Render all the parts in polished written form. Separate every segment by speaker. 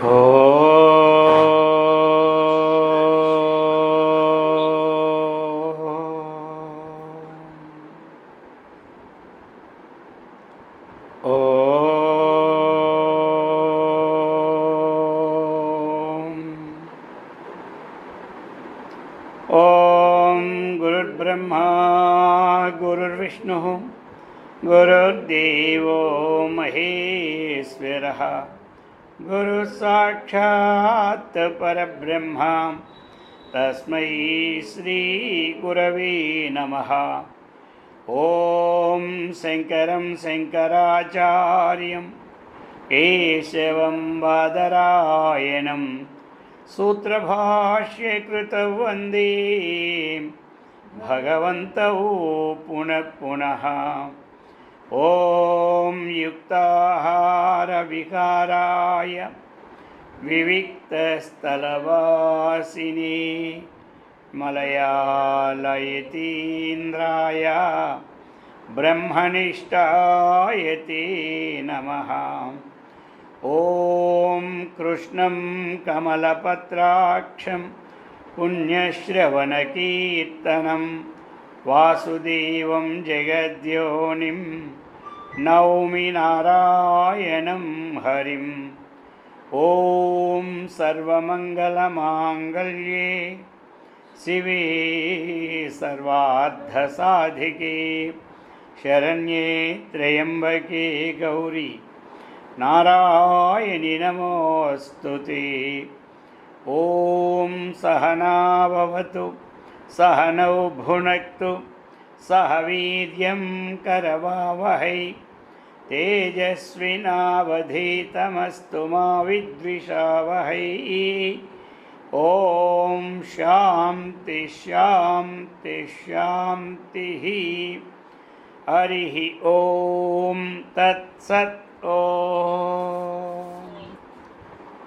Speaker 1: ओम गुरुर्ब्रह्मा गुरुर्विष्णुः गुरुर्देवो महेश्वरः गुरुसाक्षात् परब्रह्म तस्मै श्रीगुरवे नमः। ओम शंकरं शंकराचार्यं केशवं बादरायणं सूत्रभाष्यकृतौ वन्दे भगवन्तौ पुनः पुनः। ॐ युक्ताहारविहाराय विविक्तस्थलवासिने मलयालयतीन्द्राय ब्रह्मनिष्ठाय ते नमः। ॐ कृष्णं कमलपत्राक्षं पुण्यश्रवणकीर्तनं वासुदेवं जगद्योनिं नौमि नारायणं हरिं। ॐ सर्वमङ्गलमाङ्गल्ये शिवे सर्वार्थसाधिके शरण्ये त्र्यम्बके गौरी नारायणि नमोऽस्तुते। ॐ सहना भवतु सहनौ भुनक्तु सह वीर्यं करवावहै तेजस्विनावधीतमस्तु मा विद्विषावहै। ॐ शान्ति शान्ति शान्तिः। हरिः ॐ तत्सत्।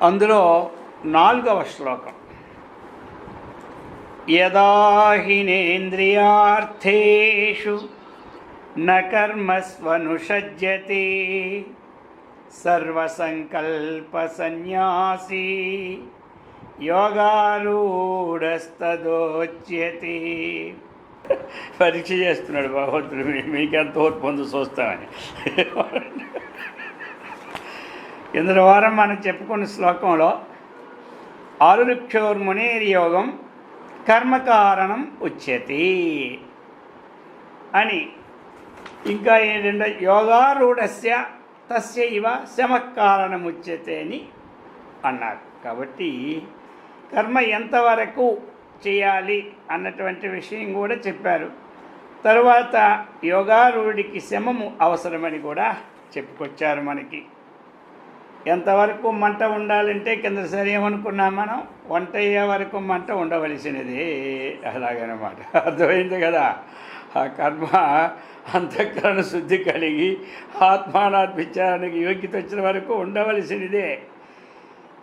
Speaker 1: అందులో 4వ శ్లోకం, యదా హినేంద్రియార్థేషు న కర్మస్వనుషజ్యతే సర్వసంకల్పసన్యాసీ యోగారూఢస్తదోచ్యతే. పరీక్ష చేస్తున్నాడు భగవంతుడు, మీకెంత ఓర్పు పొందు చూస్తామని. కింద వారం మనం చెప్పుకున్న శ్లోకంలో ఆరురుక్షోర్మునేర్యోగం కర్మకారణం ఉచ్యతి అని, ఇంకా ఏంటంటే యోగారూఢస్య తస్యైవ శమకారణం ఉచ్యతే అని అన్నారు. కాబట్టి కర్మ ఎంతవరకు చేయాలి అన్నటువంటి విషయం కూడా చెప్పారు. తరువాత యోగారూఢికి శమము అవసరమని కూడా చెప్పుకొచ్చారు. మనకి ఎంతవరకు మంట ఉండాలంటే కింద సరే ఏమనుకున్నాం మనం, వంట అయ్యే వరకు మంట ఉండవలసినది, అలాగనమాట. అర్థమైంది కదా. ఆ కర్మ అంతఃకరణ శుద్ధి కలిగి ఆత్మానాత్మించడానికి యోగ్యత వచ్చిన వరకు ఉండవలసినదే.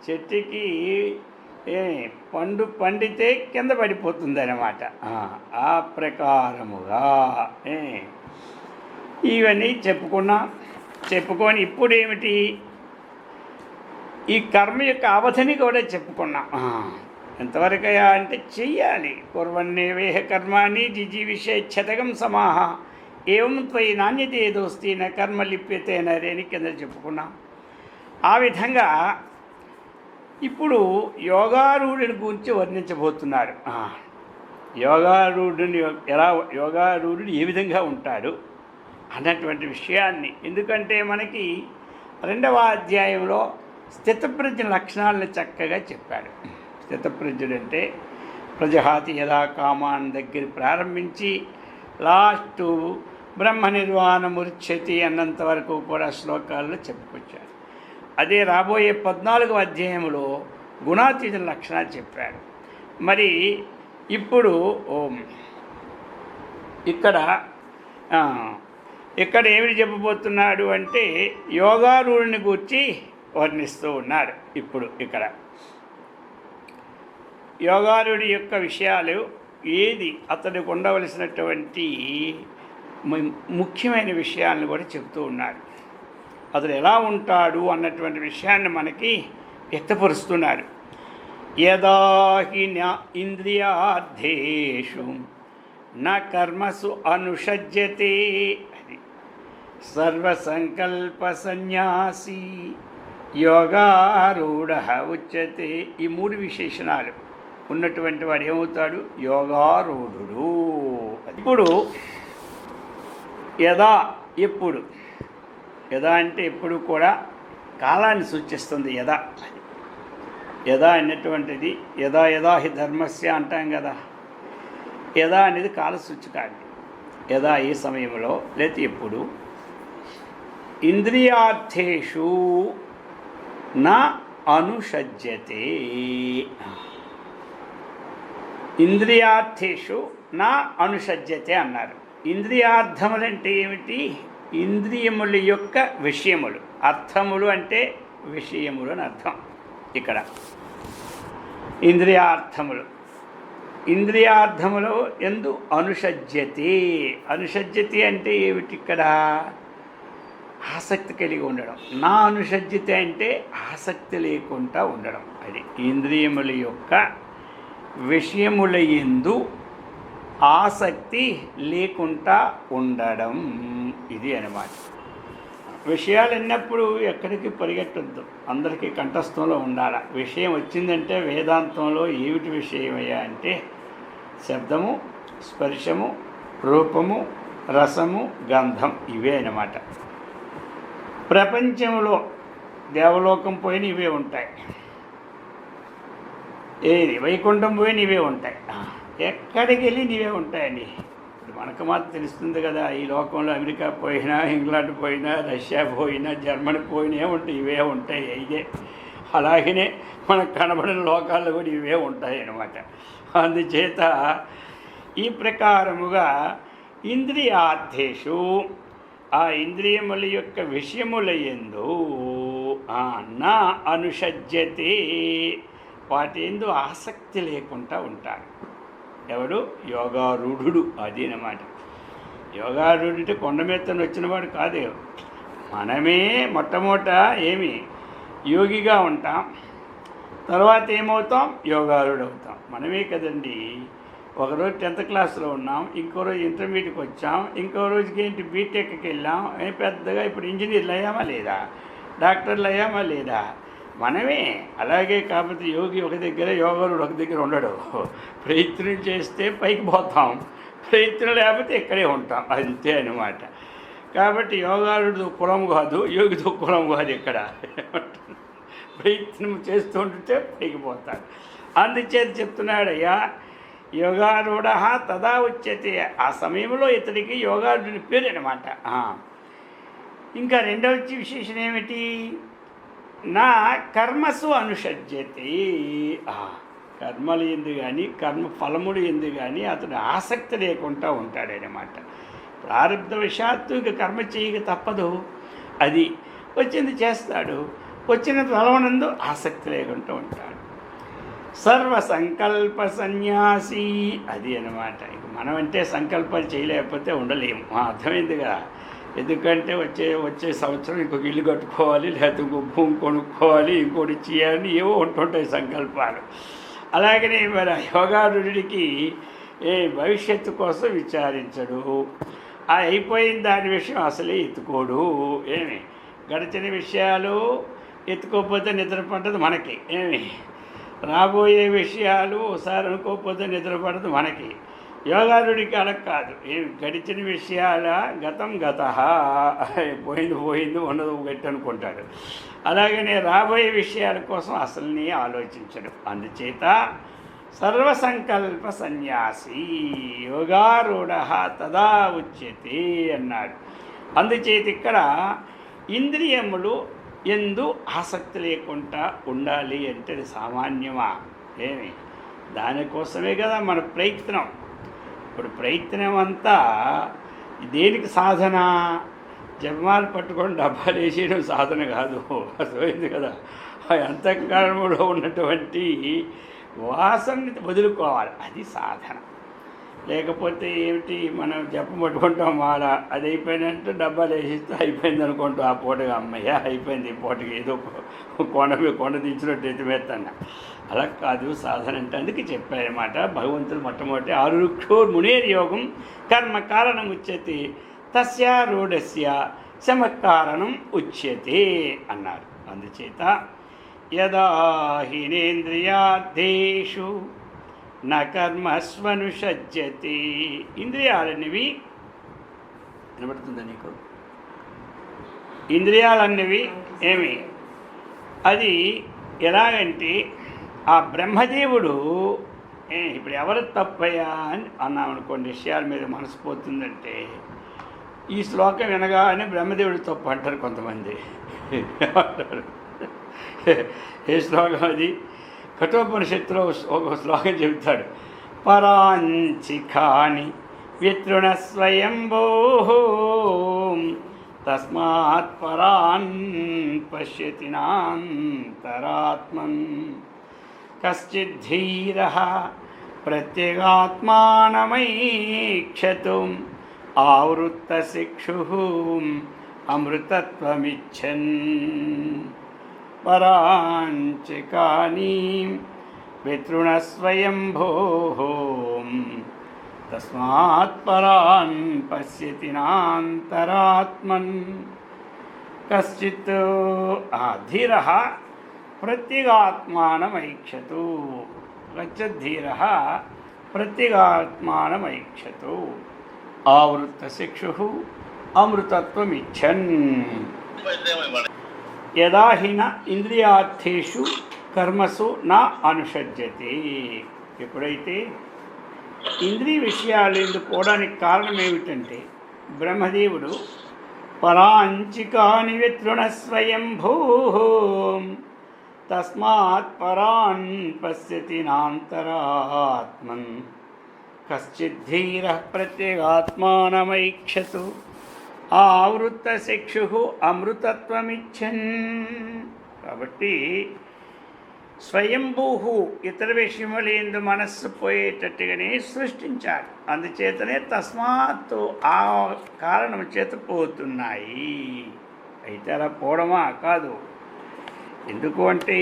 Speaker 1: చెట్టుకి పండు పండితే కింద పడిపోతుంది అన్నమాట. ఆ ప్రకారముగా ఇవన్నీ చెప్పుకొని ఇప్పుడు ఏమిటి, ఈ కర్మ యొక్క అవధిని కూడా చెప్పుకున్నాం. ఎంతవరకయా అంటే చెయ్యాలి. కుర్వన్నేవేహ కర్మాణి జిజీవిషేచ్ఛతకం సమాహ ఏవం త్వయి నాణ్యతే దోస్తి న కర్మ లిప్యతే నరేని కింద చెప్పుకున్నాం. ఆ విధంగా ఇప్పుడు యోగారూఢుని గురించి వర్ణించబోతున్నాడు. యోగారూఢుడు ఏ విధంగా ఉంటాడు అన్నటువంటి విషయాన్ని. ఎందుకంటే మనకి 2వ అధ్యాయంలో స్థితప్రజ్ఞ లక్షణాలను చక్కగా చెప్పాడు. స్థితప్రజ్ఞుడంటే ప్రజహాతి యథా కామాన్ దగ్గర ప్రారంభించి లాస్టు బ్రహ్మ నిర్వాణముచ్యతి అన్నంత వరకు కూడా శ్లోకాల్లో చెప్పుకొచ్చాడు. అదే రాబోయే 14వ అధ్యాయంలో గుణాతీత లక్షణాలు చెప్పాడు. మరి ఇప్పుడు ఇక్కడ ఏమిటి చెప్పబోతున్నాడు అంటే యోగారూఢుని గూర్చి వర్ణిస్తూ ఉన్నాడు. ఇప్పుడు ఇక్కడ యోగారూఢి యొక్క విషయాలు ఏది అతడికి ఉండవలసినటువంటి ముఖ్యమైన విషయాలను కూడా చెప్తూ ఉన్నాడు. అతడు ఎలా ఉంటాడు అన్నటువంటి విషయాన్ని మనకి వ్యక్తపరుస్తున్నారు. యదా హి ఇంద్రియార్థేషు నా కర్మసు అనుషజ్యతే, అది సర్వసంకల్ప సన్యాసి యోగారూఢ ఉచ్యతే. ఈ మూడు విశేషణాలు ఉన్నటువంటి వాడు ఏమవుతాడు? యోగారూఢుడు. ఇప్పుడు యదా, ఎప్పుడు. యదా అంటే ఎప్పుడు కూడా కాలాన్ని సూచిస్తుంది. యదా యదా అనేటువంటిది యదా యదా హి ధర్మస్య అంటాం కదా. యదా అనేది కాలసూచికాన్ని. యదా ఏ సమయంలో లేకపోతే ఎప్పుడు. ఇంద్రియార్థేషు నా అనుషజ్యతే, ఇంద్రియార్థేషు నా అనుషజ్యతే అన్నారు. ఇంద్రియార్థములంటే ఏమిటి? ఇంద్రియముల యొక్క విషయములు. అర్థములు అంటే విషయములు అని అర్థం. ఇక్కడ ఇంద్రియార్థములు, ఇంద్రియార్థములు ఎందు అనుషజ్యతే. అనుషజ్యతి అంటే ఏమిటి? ఇక్కడ ఆసక్తి కలిగి ఉండడం. నా అనుషజ్యతే అంటే ఆసక్తి లేకుండా ఉండడం. అది ఇంద్రియముల యొక్క విషయముల యందు ఆసక్తి లేకుండా ఉండడం, ఇది అన్నమాట. విషయాలు అన్నప్పుడు ఎక్కడికి పరిగెట్టద్దు, అందరికీ కంఠస్థంలో ఉండాలి. విషయం వచ్చిందంటే వేదాంతంలో ఏమిటి విషయమయ్యా అంటే శబ్దము, స్పర్శము, రూపము, రసము, గంధం, ఇవే అన్నమాట. ప్రపంచంలో దేవలోకం పోయిన ఇవే ఉంటాయి, ఏది వైకుంఠం పోయిన ఇవే ఉంటాయి, ఎక్కడికి వెళ్ళి ఇవే ఉంటాయండి. ఇప్పుడు మనకు మాత్రం తెలుస్తుంది కదా, ఈ లోకంలో అమెరికా పోయినా, ఇంగ్లాండ్ పోయినా, రష్యా పోయినా, జర్మనీ పోయినా ఏముంటాయి? ఇవే ఉంటాయి. ఇదే అలాగనే మనకు కనబడిన లోకాల్లో కూడా ఇవే ఉంటాయి అన్నమాట. అందుచేత ఈ ప్రకారముగా ఇంద్రియార్థేషు, ఆ ఇంద్రియముల యొక్క విషయముల యందు నా అనుషజ్యతే, వాటి యందు ఆసక్తి లేకుండా ఉంటాడు. ఎవడు? యోగారూఢుడు. అది అన్నమాట. యోగారూఢుడు అంటే కొండ మీద వచ్చినవాడు కాదే. మనమే మొట్టమొదట ఏమి యోగిగా ఉంటాం, తర్వాత ఏమవుతాం? యోగారూఢుడు అవుతాం. మనమే కదండి. ఒకరోజు 10th క్లాస్లో ఉన్నాం, ఇంకో రోజు ఇంటర్మీడియట్కి వచ్చాం, ఇంకో రోజుకి ఏంటి బీటెక్కి వెళ్ళాం. పెద్దగా ఇప్పుడు ఇంజనీర్లు అయ్యామా లేదా? డాక్టర్లు అయ్యామా లేదా? మనమే. అలాగే కాకపోతే యోగి ఒక దగ్గర, యోగారుడు ఒక దగ్గర ఉండడు. ప్రయత్నం చేస్తే పైకి పోతాం, ప్రయత్నం లేకపోతే ఇక్కడే ఉంటాం, అంతే అన్నమాట. కాబట్టి యోగారుడు కులం కాదు, యోగితో కులం కాదు. ఇక్కడ ప్రయత్నం చేస్తూ ఉంటే పైకి పోతాడు. అందుచేత చెప్తున్నాడయ్యా, యోగారూఢ తదా ఉచ్యతే. ఆ సమయంలో ఇతడికి యోగారుడిని పేరు అన్నమాట. ఇంకా రెండవ విశేషం ఏమిటి? నా కర్మసు అనుషజ్యతే. కర్మలు ఎందు కానీ, కర్మ ఫలములు ఎందు కానీ అతడు ఆసక్తి లేకుండా ఉంటాడనమాట. ప్రారంధవశాత్తు ఇక కర్మ చేయక తప్పదు. అది వచ్చింది చేస్తాడు, వచ్చిన ఫలమునందు ఆసక్తి లేకుండా ఉంటాడు. సర్వ సంకల్ప సన్యాసి, అది అన్నమాట. ఇక మనం అంటే సంకల్పాలు చేయలేకపోతే ఉండలేము, అర్థమైంది కదా. ఎందుకంటే వచ్చే సంవత్సరం ఇంకొక ఇల్లు కట్టుకోవాలి, లేకపోతే ఇంకో భూమి కొనుక్కోవాలి, ఇంకోటి చేయాలని ఏవో ఉంటుంటాయి సంకల్పాలు. అలాగనే మరి యోగారుడికి భవిష్యత్తు కోసం విచారించడు. అయిపోయిన దాని విషయం అసలే ఎత్తుకోడు. ఏమి గడిచిన విషయాలు ఎత్తుకోకపోతే నిద్ర పడ్డది మనకి. ఏమి రాబోయే విషయాలు ఒకసారి అనుకోకపోతే నిద్ర పడదు మనకి. యోగారుడికి అలా కాదు. గడిచిన విషయాల గతం గత, పోయింది ఉన్నది గట్టి అనుకుంటాడు. అలాగనే రాబోయే విషయాల కోసం అసలుని ఆలోచించడు. అందుచేత సర్వసంకల్ప సన్యాసి యోగారూఢ తదా ఉచ్యతే అన్నాడు. అందుచేత ఇక్కడ ఇంద్రియములు ఎందు ఆసక్తి లేకుండా ఉండాలి అంటే అది సామాన్యమా? ఏమి దానికోసమే కదా మన ప్రయత్నం. ఇప్పుడు ప్రయత్నం అంతా దేనికి సాధన? జపమాలు పట్టుకొని డబ్బాలు వేసేయడం సాధన కాదు, అర్థమైంది కదా. అంతఃకరణలో ఉన్నటువంటి వాసనని వదులుకోవాలి, అది సాధన. లేకపోతే ఏమిటి, మనం జపం పట్టుకుంటాం మాల, అది అయిపోయినట్టు డబ్బాలు వేసిస్తే అయిపోయింది అనుకుంటాం. ఆ పూటగా అమ్మయ్య అయిపోయింది, ఈ పూటకి ఏదో కొండ దించినట్టు ఎత్తిమేస్తాను. అలా కాదు సాధన అంటే. అందుకే చెప్పారన్నమాట భగవంతుడు మొట్టమొదటి ఆరుక్షోర్ మునేర్ యోగం కర్మ కారణం ఉచ్యతే తస్యారూఢస్య శమకారణం ఉచ్యతే అన్నారు. అందుచేత యదా హినేంద్రియార్థేషు న కర్మస్వనుషజ్యతే. ఇంద్రియాలన్నవి వినబడుతుందా నీకు? ఇంద్రియాలన్నవి ఏమి, అది ఎలాగంటే ఆ బ్రహ్మదేవుడు ఇప్పుడు ఎవరు తప్పయ్యా అని అన్నామనుకోండి, విషయాల మీద మనసు పోతుందంటే ఈ శ్లోకం వినగానే బ్రహ్మదేవుడు తప్పు అంటారు కొంతమంది. ఏమంటారు? ఏ శ్లోకం అది? కఠోపనిషత్తులో ఒక శ్లోకం చెబుతాడు, పరాంచిఖాని వితృణ స్వయంభో తస్మాత్ పరాన్ పశ్యతి నాంతరాత్మన్ కశ్చిద్ధీరః ప్రత్యేగాత్మానమైక్షతు ఆవృత్తశిక్షుః అమృతత్వమిచ్చన్. పరాంచికాని వితృణస్వయంభోః తస్మాత్ పరాన్ పశ్యతి నాంతరాత్మన్ కశ్చిత్ ధీరః ప్రత్యేగాత్మానమైక్షతు. కశ్చిద్ధీరః ప్రత్యేగాత్మానమైక్షతు ఆవృత్తశిక్షుః అమృతత్వమిచ్చన్. యదా హిన ఇంద్రియార్థేషు కర్మసు నా అనుషజ్యతే. ఎప్పుడైతే ఇంద్రియ విషయాలు ఎందుకు పోవడానికి కారణం ఏమిటంటే బ్రహ్మదేవుడు పరాంచికాని వితృణ స్వయంభూ తస్మాత్ పరాన్ పశ్యతి నాంతరాత్మన్ కశ్చిద్ధీరః ప్రత్యేగాత్మానమైక్షతు ఆవృత్తశిక్షుః అమృతత్వమిచ్చన్. కాబట్టి స్వయంభూ ఇతర విషయములందు మనస్సు పోయేటట్టుగానే సృష్టించాడు. అందుచేతనే తస్మాత్ ఆ కారణం చేత పోతున్నాయి. అయితే అలా పోవడమా కాదు. ఎందుకు అంటే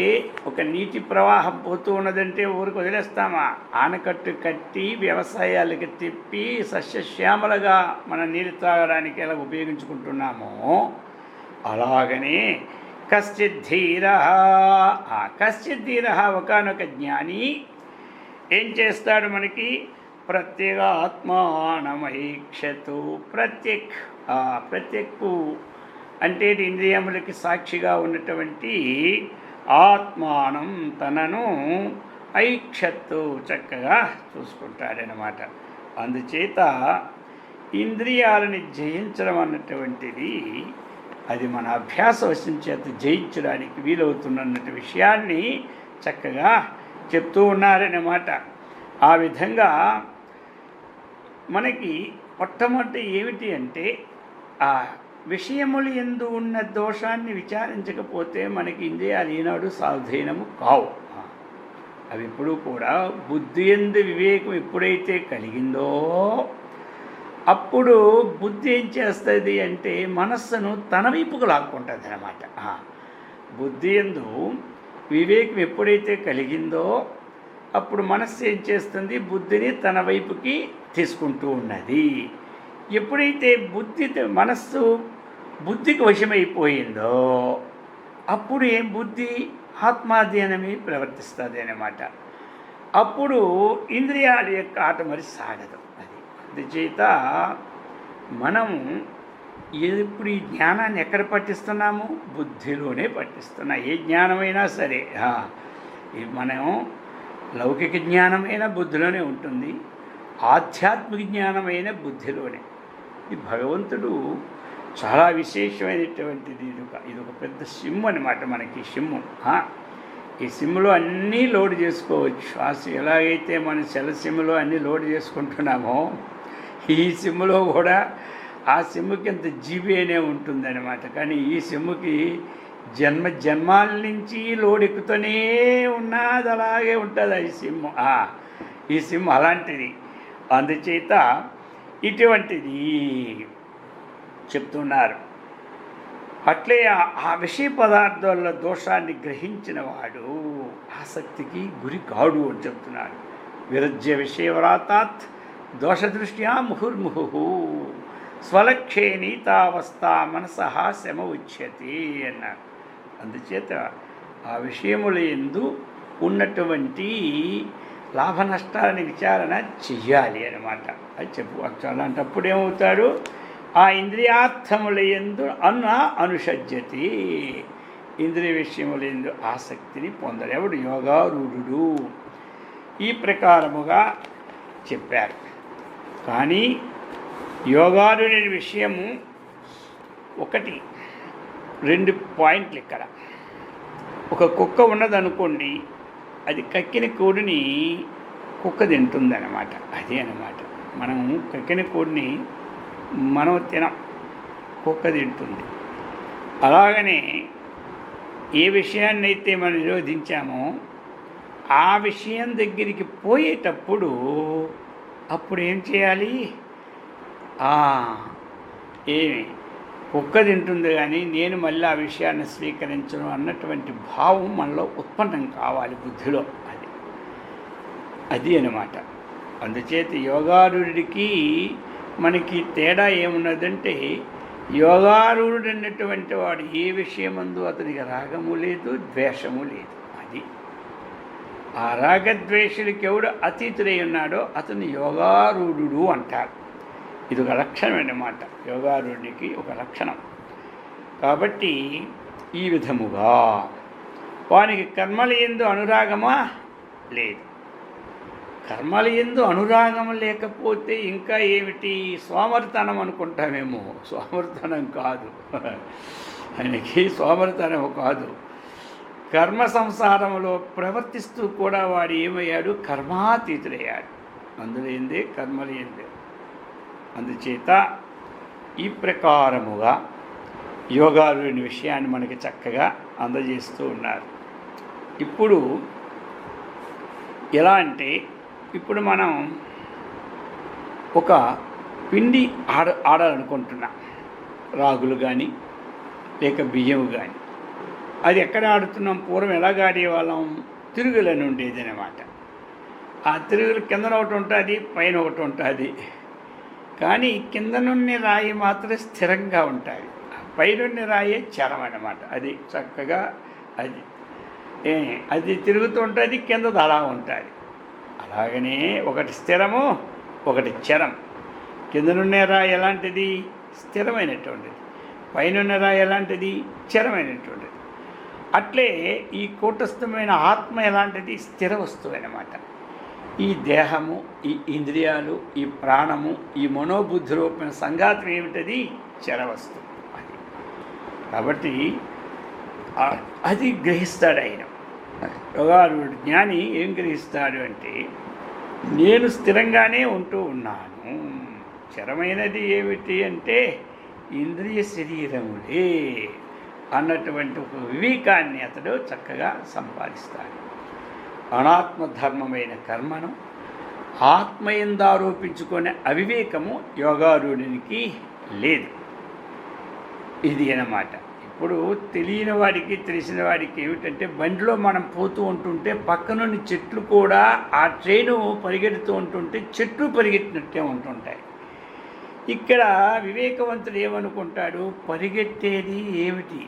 Speaker 1: ఒక నీటి ప్రవాహం పోతూ ఉన్నదంటే ఊరికి వదిలేస్తామా? ఆనకట్టు కట్టి వ్యవసాయాలకి తిప్పి సస్యశ్యామలుగా మన నీరు తాగడానికి ఎలా ఉపయోగించుకుంటున్నామో అలాగనే కశ్చిద్ధీరః, ఆ కశ్చిద్ధీరః ఒకనొక జ్ఞాని ఏం చేస్తాడు? మనకి ప్రత్యేగాత్మానమైక్షతు. ప్రత్యేక్కు అంటే ఇంద్రియములకి సాక్షిగా ఉన్నటువంటి ఆత్మానం తనను ఐక్షత్తు చక్కగా చూసుకుంటాడనమాట. అందుచేత ఇంద్రియాలని జయించడం అన్నటువంటిది అది మన అభ్యాసవశం చేత జయించడానికి వీలవుతున్నటువంటి విషయాన్ని చక్కగా చెప్తూ ఉన్నారన్నమాట. ఆ విధంగా మనకి మొట్టమొదటి ఏమిటి అంటే ఆ విషయములు ఎందు ఉన్న దోషాన్ని విచారించకపోతే మనకి ఇంద్రియాలు ఈనాడు స్వాధీనము కావు. అవి ఎప్పుడూ కూడా బుద్ధి ఎందు వివేకం ఎప్పుడైతే కలిగిందో అప్పుడు బుద్ధి ఏం చేస్తుంది అంటే మనస్సును తన వైపుకు లాక్కుంటుంది అన్నమాట. బుద్ధి ఎందు వివేకం ఎప్పుడైతే కలిగిందో అప్పుడు మనస్సు ఏం చేస్తుంది? బుద్ధిని తన వైపుకి తీసుకుంటూ ఉన్నది. ఎప్పుడైతే మనస్సు బుద్ధికి వశమైపోయిందో అప్పుడు ఏం బుద్ధి ఆత్మాధీనమే ప్రవర్తిస్తుంది అన్నమాట. అప్పుడు ఇంద్రియాల యొక్క ఆట మరి సాగదు. అందుచేత మనము ఎప్పుడు ఈ జ్ఞానాన్ని ఎక్కడ పట్టిస్తున్నాము? బుద్ధిలోనే పట్టిస్తున్నాం. ఏ జ్ఞానమైనా సరే మనం లౌకిక జ్ఞానమైన బుద్ధిలోనే ఉంటుంది, ఆధ్యాత్మిక జ్ఞానమైన బుద్ధిలోనే. ఈ భగవంతుడు చాలా విశేషమైనటువంటిది. ఇది ఒక పెద్ద సిమ్ అనమాట మనకి. ఈ సిమ్లో అన్నీ లోడ్ చేసుకోవచ్చు. ఎలాగైతే మన సెల్ సిమ్లో అన్నీ లోడ్ చేసుకుంటున్నామో ఈ సిమ్లో కూడా ఆ సిమ్కి ఇంత జీబీ అనే ఉంటుందన్నమాట. కానీ ఈ సిమ్కి జన్మాల నుంచి లోడ్ ఎక్కుతూనే ఉన్నది, అలాగే ఉంటుంది ఈ సిమ్. ఈ సిమ్ అలాంటిది. అందుచేత ఇటువంటిది చెప్తున్నారు. అట్లే ఆ విషయ పదార్థాల దోషాన్ని గ్రహించిన వాడు ఆసక్తికి గురి కాడు అని చెప్తున్నాడు. విరజ్య విషయవ్రాతాత్ దోషదృష్ట్యా ముహుర్ముహు స్వలక్షే నీతావస్థ మనసహ శమ ఉచ్యతే అన్నారు. అందుచేత ఆ విషయముల యందు ఉన్నటువంటి లాభ నష్టాలని విచారణ చెయ్యాలి అన్నమాట. అది చెప్పు అలాంటప్పుడు ఏమవుతాడు? ఆ ఇంద్రియార్థముల యందు అనుషజ్యతి, ఇంద్రియ విషయముల యందు ఆసక్తిని పొందడు. ఎవడు? యోగారూఢుడు. ఈ ప్రకారముగా చెప్పారు. కానీ యోగారూఢుని విషయము 2 పాయింట్లు ఇక్కడ. ఒక కుక్క ఉన్నదనుకోండి, అది కక్కిన కోడిని కుక్క తింటుందన్నమాట. అదే అన్నమాట. మనం కక్కిన కోడిని మనం తినం, కుక్క తింటుంది. అలాగనే ఏ విషయాన్ని అయితే మనం నిరోధించామో ఆ విషయం దగ్గరికి పోయేటప్పుడు అప్పుడు ఏం చేయాలి? ఏమి కుక్క తింటుంది కానీ నేను మళ్ళీ ఆ విషయాన్ని స్వీకరించను అన్నటువంటి భావం మనలో ఉత్పన్నం కావాలి బుద్ధిలో. అది అన్నమాట. అందుచేత యోగారూఢుడికి మనకి తేడా ఏమున్నదంటే, యోగారూఢుడు అన్నటువంటి వాడు ఏ విషయమందు అతనికి రాగము లేదు, ద్వేషము లేదు. అది ఆ రాగద్వేషుడికి ఎవడు అతీతుడై ఉన్నాడో అతను యోగారూఢుడు అంటారు. ఇది ఒక లక్షణం అన్నమాట, యోగారూఢుడికి ఒక లక్షణం. కాబట్టి ఈ విధముగా వానికి కర్మల యందు అనురాగమా? లేదు. కర్మల యందు అనురాగం లేకపోతే ఇంకా ఏమిటి? సోమరితనం అనుకుంటామేమో. సోమరితనం కాదు, ఆయనకి సోమరితనం కాదు. కర్మ సంసారంలో ప్రవర్తిస్తూ కూడా వాడు ఏమయ్యాడు? కర్మాతీతుడయ్యాడు. అందులేందే కర్మలేందే. అందుచేత ఈ ప్రకారముగా యోగారుని విషయాన్ని మనకి చక్కగా అందజేస్తూ ఉన్నారు. ఇప్పుడు ఎలా అంటే, ఇప్పుడు మనం ఒక పిండి ఆడాలనుకుంటున్నాం, రాగులు కానీ లేక బియ్యం కానీ. అది ఎక్కడ ఆడుతున్నాం? పూర్వం ఎలాగ ఆడేవాళ్ళం? తిరుగులని ఉండేది అన్నమాట. ఆ తిరుగులు కిందన ఒకటి ఉంటుంది, పైన ఒకటి ఉంటుంది. కానీ కిందనున్న రాయి మాత్రం స్థిరంగా ఉంటుంది, పైనున్న రాయే చరం అన్నమాట. అది చక్కగా అది తిరుగుతూ ఉంటుంది, కింద అలా ఉంటుంది. అలాగనే ఒకటి స్థిరము, ఒకటి చరం. కిందనున్న రాయి ఎలాంటిది? స్థిరమైనటువంటిది. పైనున్న రాయి ఎలాంటిది? చరమైనటువంటిది. అట్లే ఈ కూటస్థమైన ఆత్మ ఎలాంటిది? స్థిర వస్తువు అన్నమాట. ఈ దేహము, ఈ ఇంద్రియాలు, ఈ ప్రాణము, ఈ మనోబుద్ధి రూపమైన సంఘాతం ఏమిటది? చరవస్తువు. అది కాబట్టి అది గ్రహిస్తాడు ఆయన. యోగారుడు జ్ఞాని ఏం గ్రహిస్తాడు అంటే, నేను స్థిరంగానే ఉంటూ ఉన్నాను. చరమైనది ఏమిటి అంటే ఇంద్రియ శరీరములే అన్నటువంటి ఒక వివేకాన్ని అతడు చక్కగా సంపాదిస్తాడు. అనాత్మధర్మమైన కర్మను ఆత్మయందారోపించుకునే అవివేకము యోగారూఢునికి లేదు. ఇది అన్నమాట. ఇప్పుడు తెలియని వాడికి తెలిసిన వాడికి ఏమిటంటే, బండిలో మనం పోతూ ఉంటుంటే పక్కనున్న చెట్లు కూడా ఆ ట్రైను పరిగెడుతూ ఉంటుంటే చెట్లు పరిగెట్టినట్టే ఉంటుంటాయి. ఇక్కడ వివేకవంతుడు ఏమనుకుంటాడు? పరిగెట్టేది ఏమిటి?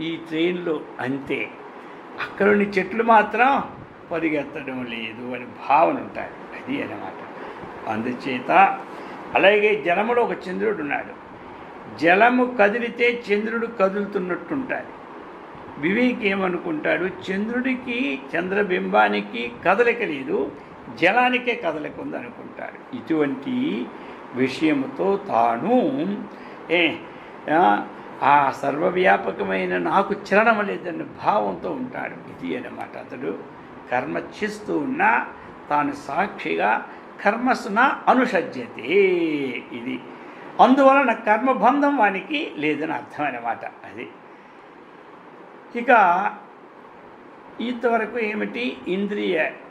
Speaker 1: ఈ ట్రైన్లో అంతే, అక్కడున్న చెట్లు మాత్రం పరిగెత్తడం లేదు అని భావన ఉంటుంది. అది అన్నమాట. అందుచేత అలాగే జలములో ఒక చంద్రుడు ఉన్నాడు. జలము కదిలితే చంద్రుడు కదులుతున్నట్టుంటుంది. వివేక్ ఏమనుకుంటాడు? చంద్రుడికి, చంద్రబింబానికి కదలిక లేదు, జలానికే కదలిక ఉంది అనుకుంటాడు. ఇటువంటి విషయముతో తాను ఆ సర్వవ్యాపకమైన నాకు చలనం లేదన్న భావంతో ఉంటాడు. ఇది అన్నమాట. అతడు కర్మ చేస్తూ ఉన్నా తాను సాక్షిగా కర్మసున అనుషజ్యతే. ఇది అందువలన కర్మబంధం వానికి లేదని అర్థం అన్నమాట. అది ఇక ఇంతవరకు ఏమిటి?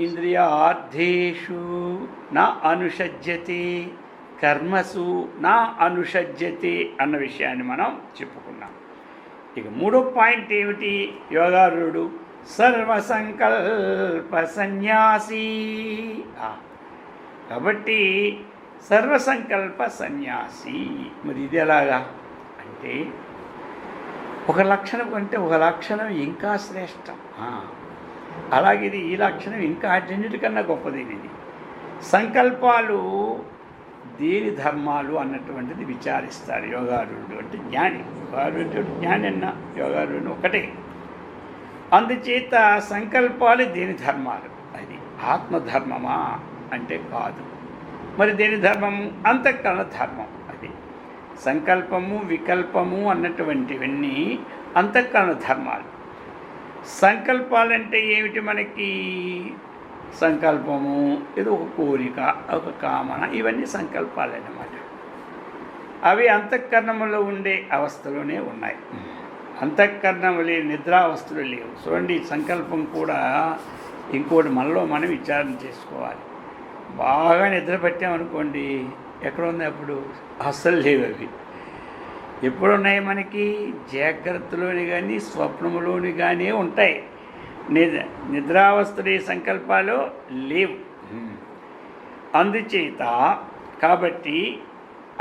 Speaker 1: ఇంద్రియార్థేషు నా అనుషజ్యతే, కర్మసు నా అనుషజ్యతే అన్న విషయాన్ని మనం చెప్పుకున్నాం. ఇక మూడో పాయింట్ ఏమిటి? యోగారుడు సర్వసంకల్ప సన్యాసి. కాబట్టి సర్వసంకల్ప సన్యాసి. మరి ఇది ఎలాగా అంటే, ఒక లక్షణం కంటే ఒక లక్షణం ఇంకా శ్రేష్టం. అలాగే ఇది ఈ లక్షణం ఇంకా అన్నిటికన్నా గొప్పది. ఇది సంకల్పాలు దేని ధర్మాలు అన్నటువంటిది విచారిస్తారు యోగారుడు అంటే జ్ఞాని. యోగారుడు జ్ఞాని అన్న యోగారుడు ఒకటే. అందుచేత సంకల్పాలు దేని ధర్మాలు? అది ఆత్మధర్మమా అంటే కాదు. మరి దేని ధర్మము? అంతఃకరణ ధర్మం. అది సంకల్పము వికల్పము అన్నటువంటివన్నీ అంతఃకరణ ధర్మాలు. సంకల్పాలంటే ఏమిటి? మనకి సంకల్పము ఏదో ఒక కోరిక, ఒక కామన, ఇవన్నీ సంకల్పాలు అన్నమాట. అవి అంతఃకరణంలో ఉండే అవస్థలోనే ఉన్నాయి. అంతఃకరణం లేని నిద్రావస్థలు లేవు. చూడండి, సంకల్పం కూడా ఇంకోటి మనలో మనం విచారణ చేసుకోవాలి. బాగా నిద్ర పట్టామనుకోండి, ఎక్కడ ఉంది అప్పుడు? అస్సలు లేవు. అవి ఎప్పుడున్నాయి మనకి? జాగ్రత్తలోని కానీ స్వప్నములోని కానీ ఉంటాయి. నిద్రావస్థలే సంకల్పాలు లేవు. అందుచేత కాబట్టి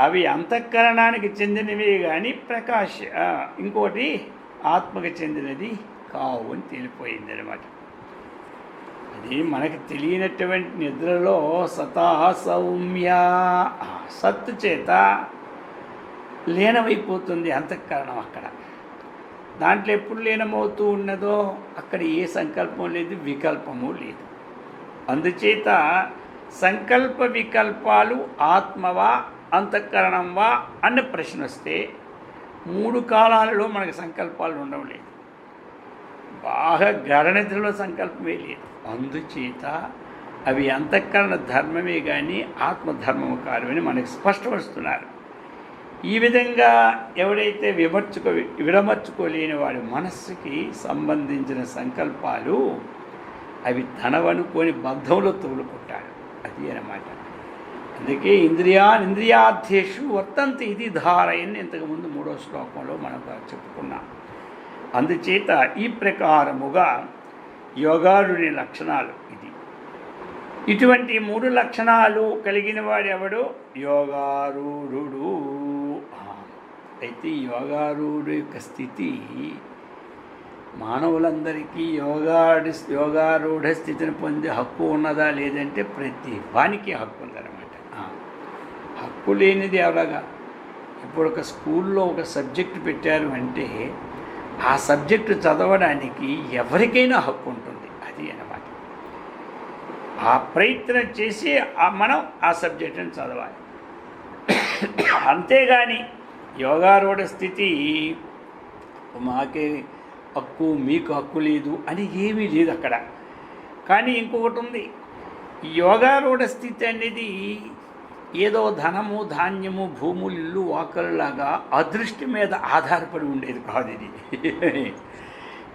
Speaker 1: అవి అంతఃకరణానికి చెందినవి కానీ ఇంకోటి ఆత్మకు చెందినది కావు అని తేలిపోయింది అనమాట. అది మనకు తెలియనటువంటి నిద్రలో సతా సౌమ్య సత్తు చేత లీనమైపోతుంది అంతఃకరణం. అక్కడ దాంట్లో ఎప్పుడు లీనమవుతూ ఉన్నదో అక్కడ ఏ సంకల్పం లేదు, వికల్పము లేదు. అందుచేత సంకల్ప వికల్పాలు ఆత్మవా అంతఃకరణంవా అన్న ప్రశ్న వస్తే 3 కాలాలలో మనకు సంకల్పాలు ఉండవు లేదు. బాగా గడనిద్రలో సంకల్పమే లేదు. అందుచేత అవి అంతఃకరణ ధర్మమే కానీ ఆత్మధర్మము కాదు అని మనకు స్పష్టపరుస్తున్నారు. ఈ విధంగా ఎవడైతే విడమర్చుకోలేని వాడి మనస్సుకి సంబంధించిన సంకల్పాలు అవి తనవనుకొని బంధంలో తోలుకుంటాడు. అది అన్నమాట. అందుకే ఇంద్రియార్థేషు వర్తంతి ఇది ధారయని ఇంతకుముందు 3వ శ్లోకంలో మనం చెప్పుకున్నాం. అందుచేత ఈ ప్రకారముగా యోగారుని లక్షణాలు ఇది. ఇటువంటి 3 లక్షణాలు కలిగిన వాడు ఎవడు? యోగారూఢుడు. అయితే యోగారూఢు యొక్క స్థితి మానవులందరికీ యోగారూఢ స్థితిని పొందే హక్కు ఉన్నదా లేదంటే ప్రతి వానికి హక్కు ఉందన్నమాట. హక్కు లేనిది ఎవరగా? ఇప్పుడు ఒక స్కూల్లో ఒక సబ్జెక్టు పెట్టారు అంటే ఆ సబ్జెక్టు చదవడానికి ఎవరికైనా హక్కు ఉంటుంది. అది అన్నమాట. ఆ ప్రయత్నం చేసి మనం ఆ సబ్జెక్టుని చదవాలి. అంతేగాని యోగారూఢ స్థితి మాకే హక్కు మీకు హక్కు లేదు అని ఏమీ లేదు అక్కడ. కానీ ఇంకొకటి ఉంది. యోగారూఢ స్థితి అనేది ఏదో ధనము ధాన్యము భూములు ఇల్లు వాకల్లాగా అదృష్టి మీద ఆధారపడి ఉండేది కాదు. ఇది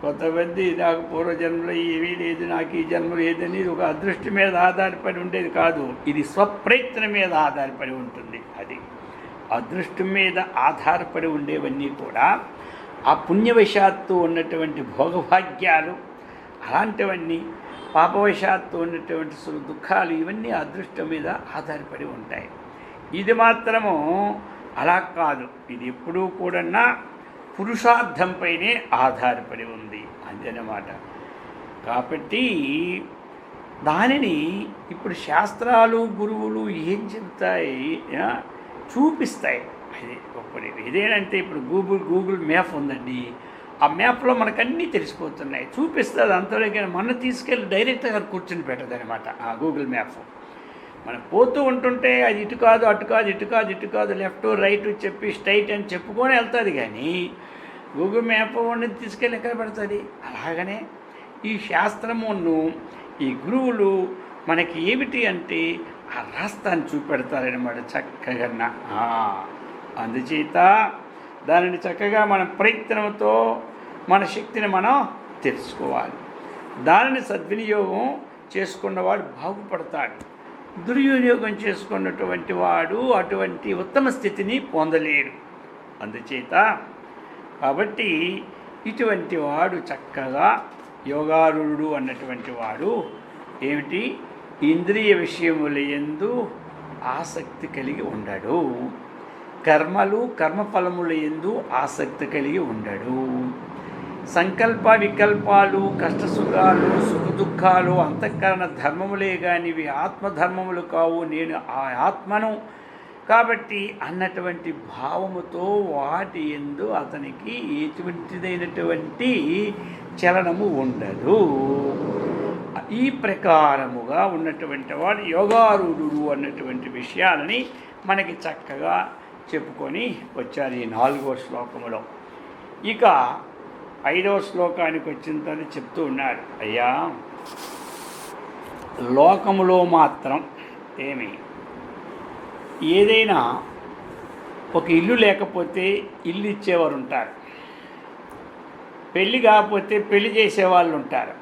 Speaker 1: కొంతమంది నాకు పూర్వజన్మలో ఏమీ లేదు, నాకు ఈ జన్మ లేదని ఒక అదృష్టి మీద ఆధారపడి ఉండేది కాదు. ఇది స్వప్రయత్నం మీద ఆధారపడి ఉంటుంది. అది అదృష్టం మీద ఆధారపడి ఉండేవన్నీ కూడా ఆ పుణ్యవశాత్తు ఉన్నటువంటి భోగభాగ్యాలు అలాంటివన్నీ, పాపవశాత్తు ఉన్నటువంటి దుఃఖాలు ఇవన్నీ అదృష్టం మీద ఆధారపడి ఉంటాయి. ఇది మాత్రము అలా కాదు. ఇది ఎప్పుడూ కూడా పురుషార్థంపైనే ఆధారపడి ఉంది అదనమాట. కాబట్టి దానిని ఇప్పుడు శాస్త్రాలు గురువులు ఏం చెబుతాయి? చూపిస్తాయి. అది ఒకటి ఇదేనంటే ఇప్పుడు గూగుల్ మ్యాప్ ఉందండి. ఆ మ్యాప్లో మనకు అన్నీ తెలిసిపోతున్నాయి, చూపిస్తుంది. అంతలోకి మనం తీసుకెళ్ళి డైరెక్ట్గా కూర్చొని పెట్టదనమాట ఆ గూగుల్ మ్యాప్. మనం పోతూ ఉంటుంటే అది ఇటు కాదు అటు కాదు ఇటు కాదు ఇటు కాదు లెఫ్ట్ రైట్ చెప్పి స్ట్రైట్ అని చెప్పుకొని వెళ్తుంది. కానీ గూగుల్ మ్యాప్ ఉన్నది తీసుకెళ్ళి ఎక్కడ పెడుతుంది? అలాగనే ఈ శాస్త్రమును ఈ గురువులు మనకి ఏమిటి అంటే ఆ రాస్తాన్ని చూపెడతారనమాట చక్కగా. అందుచేత దానిని చక్కగా మన ప్రయత్నంతో మన శక్తిని మనం తెలుసుకోవాలి. దానిని సద్వినియోగం చేసుకున్నవాడు బాగుపడతాడు. దుర్వినియోగం చేసుకున్నటువంటి వాడు అటువంటి ఉత్తమ స్థితిని పొందలేడు. అందుచేత కాబట్టి ఇటువంటి వాడు చక్కగా యోగారూఢుడు అన్నటువంటి వాడు ఏమిటి, ఇంద్రియ విషయముల యందు ఆసక్తి కలిగి ఉండడు, కర్మఫలముల యందు ఆసక్తి కలిగి ఉండడు, సంకల్ప వికల్పాలు, కష్టసుఖాలు, సుఖదుఖాలు అంతఃకరణ ధర్మములే కానీ ఇవి ఆత్మధర్మములు కావు, నేను ఆ ఆత్మను కాబట్టి అన్నటువంటి భావముతో వాటి యందు అతనికి ఎటువంటిదైనటువంటి చలనము ఉండదు. ఈ ప్రకారముగా ఉన్నటువంటి వాడు యోగారూఢుడు అన్నటువంటి విషయాలని మనకి చక్కగా చెప్పుకొని వచ్చారు ఈ 4వ శ్లోకములో. ఇక 5వ శ్లోకానికి వచ్చిన తర్వాత చెప్తూ ఉన్నాడు, అయ్యా లోకములో మాత్రం ఏదైనా ఒక ఇల్లు లేకపోతే ఇల్లు ఇచ్చేవారు ఉంటారు, పెళ్ళి కాకపోతే పెళ్లి చేసేవాళ్ళు ఉంటారు,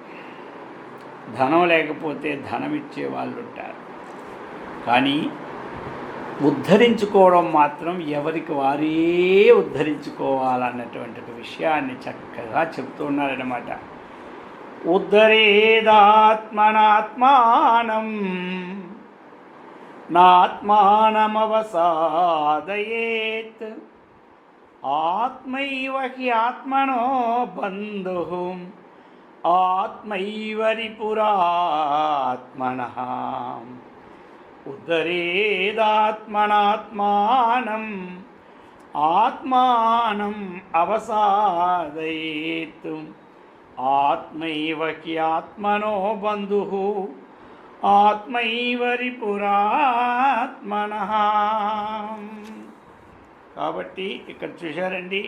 Speaker 1: ధనం లేకపోతే ధనం ఇచ్చేవాళ్ళు ఉంటారు. కానీ ఉద్ధరించుకోవడం మాత్రం ఎవరికి వారే ఉద్ధరించుకోవాలన్నటువంటి విషయాన్ని చక్కగా చెప్తూ ఉన్నారన్నమాట. ఉద్ధరేదాత్మనాత్మానం నాత్మానమవసాదయేత్ ఆత్మైవ హి ఆత్మనో బంధుః ఆత్మైవ రిపురాత్మనః. ఉద్ధరేదాత్మనాత్మానం ఆత్మానం అవసాదయేత్ ఆత్మైవ హి ఆత్మనో బంధుః ఆత్మైవ రిపురాత్మనః. కాబట్టి ఇక్కడ చూశారండి,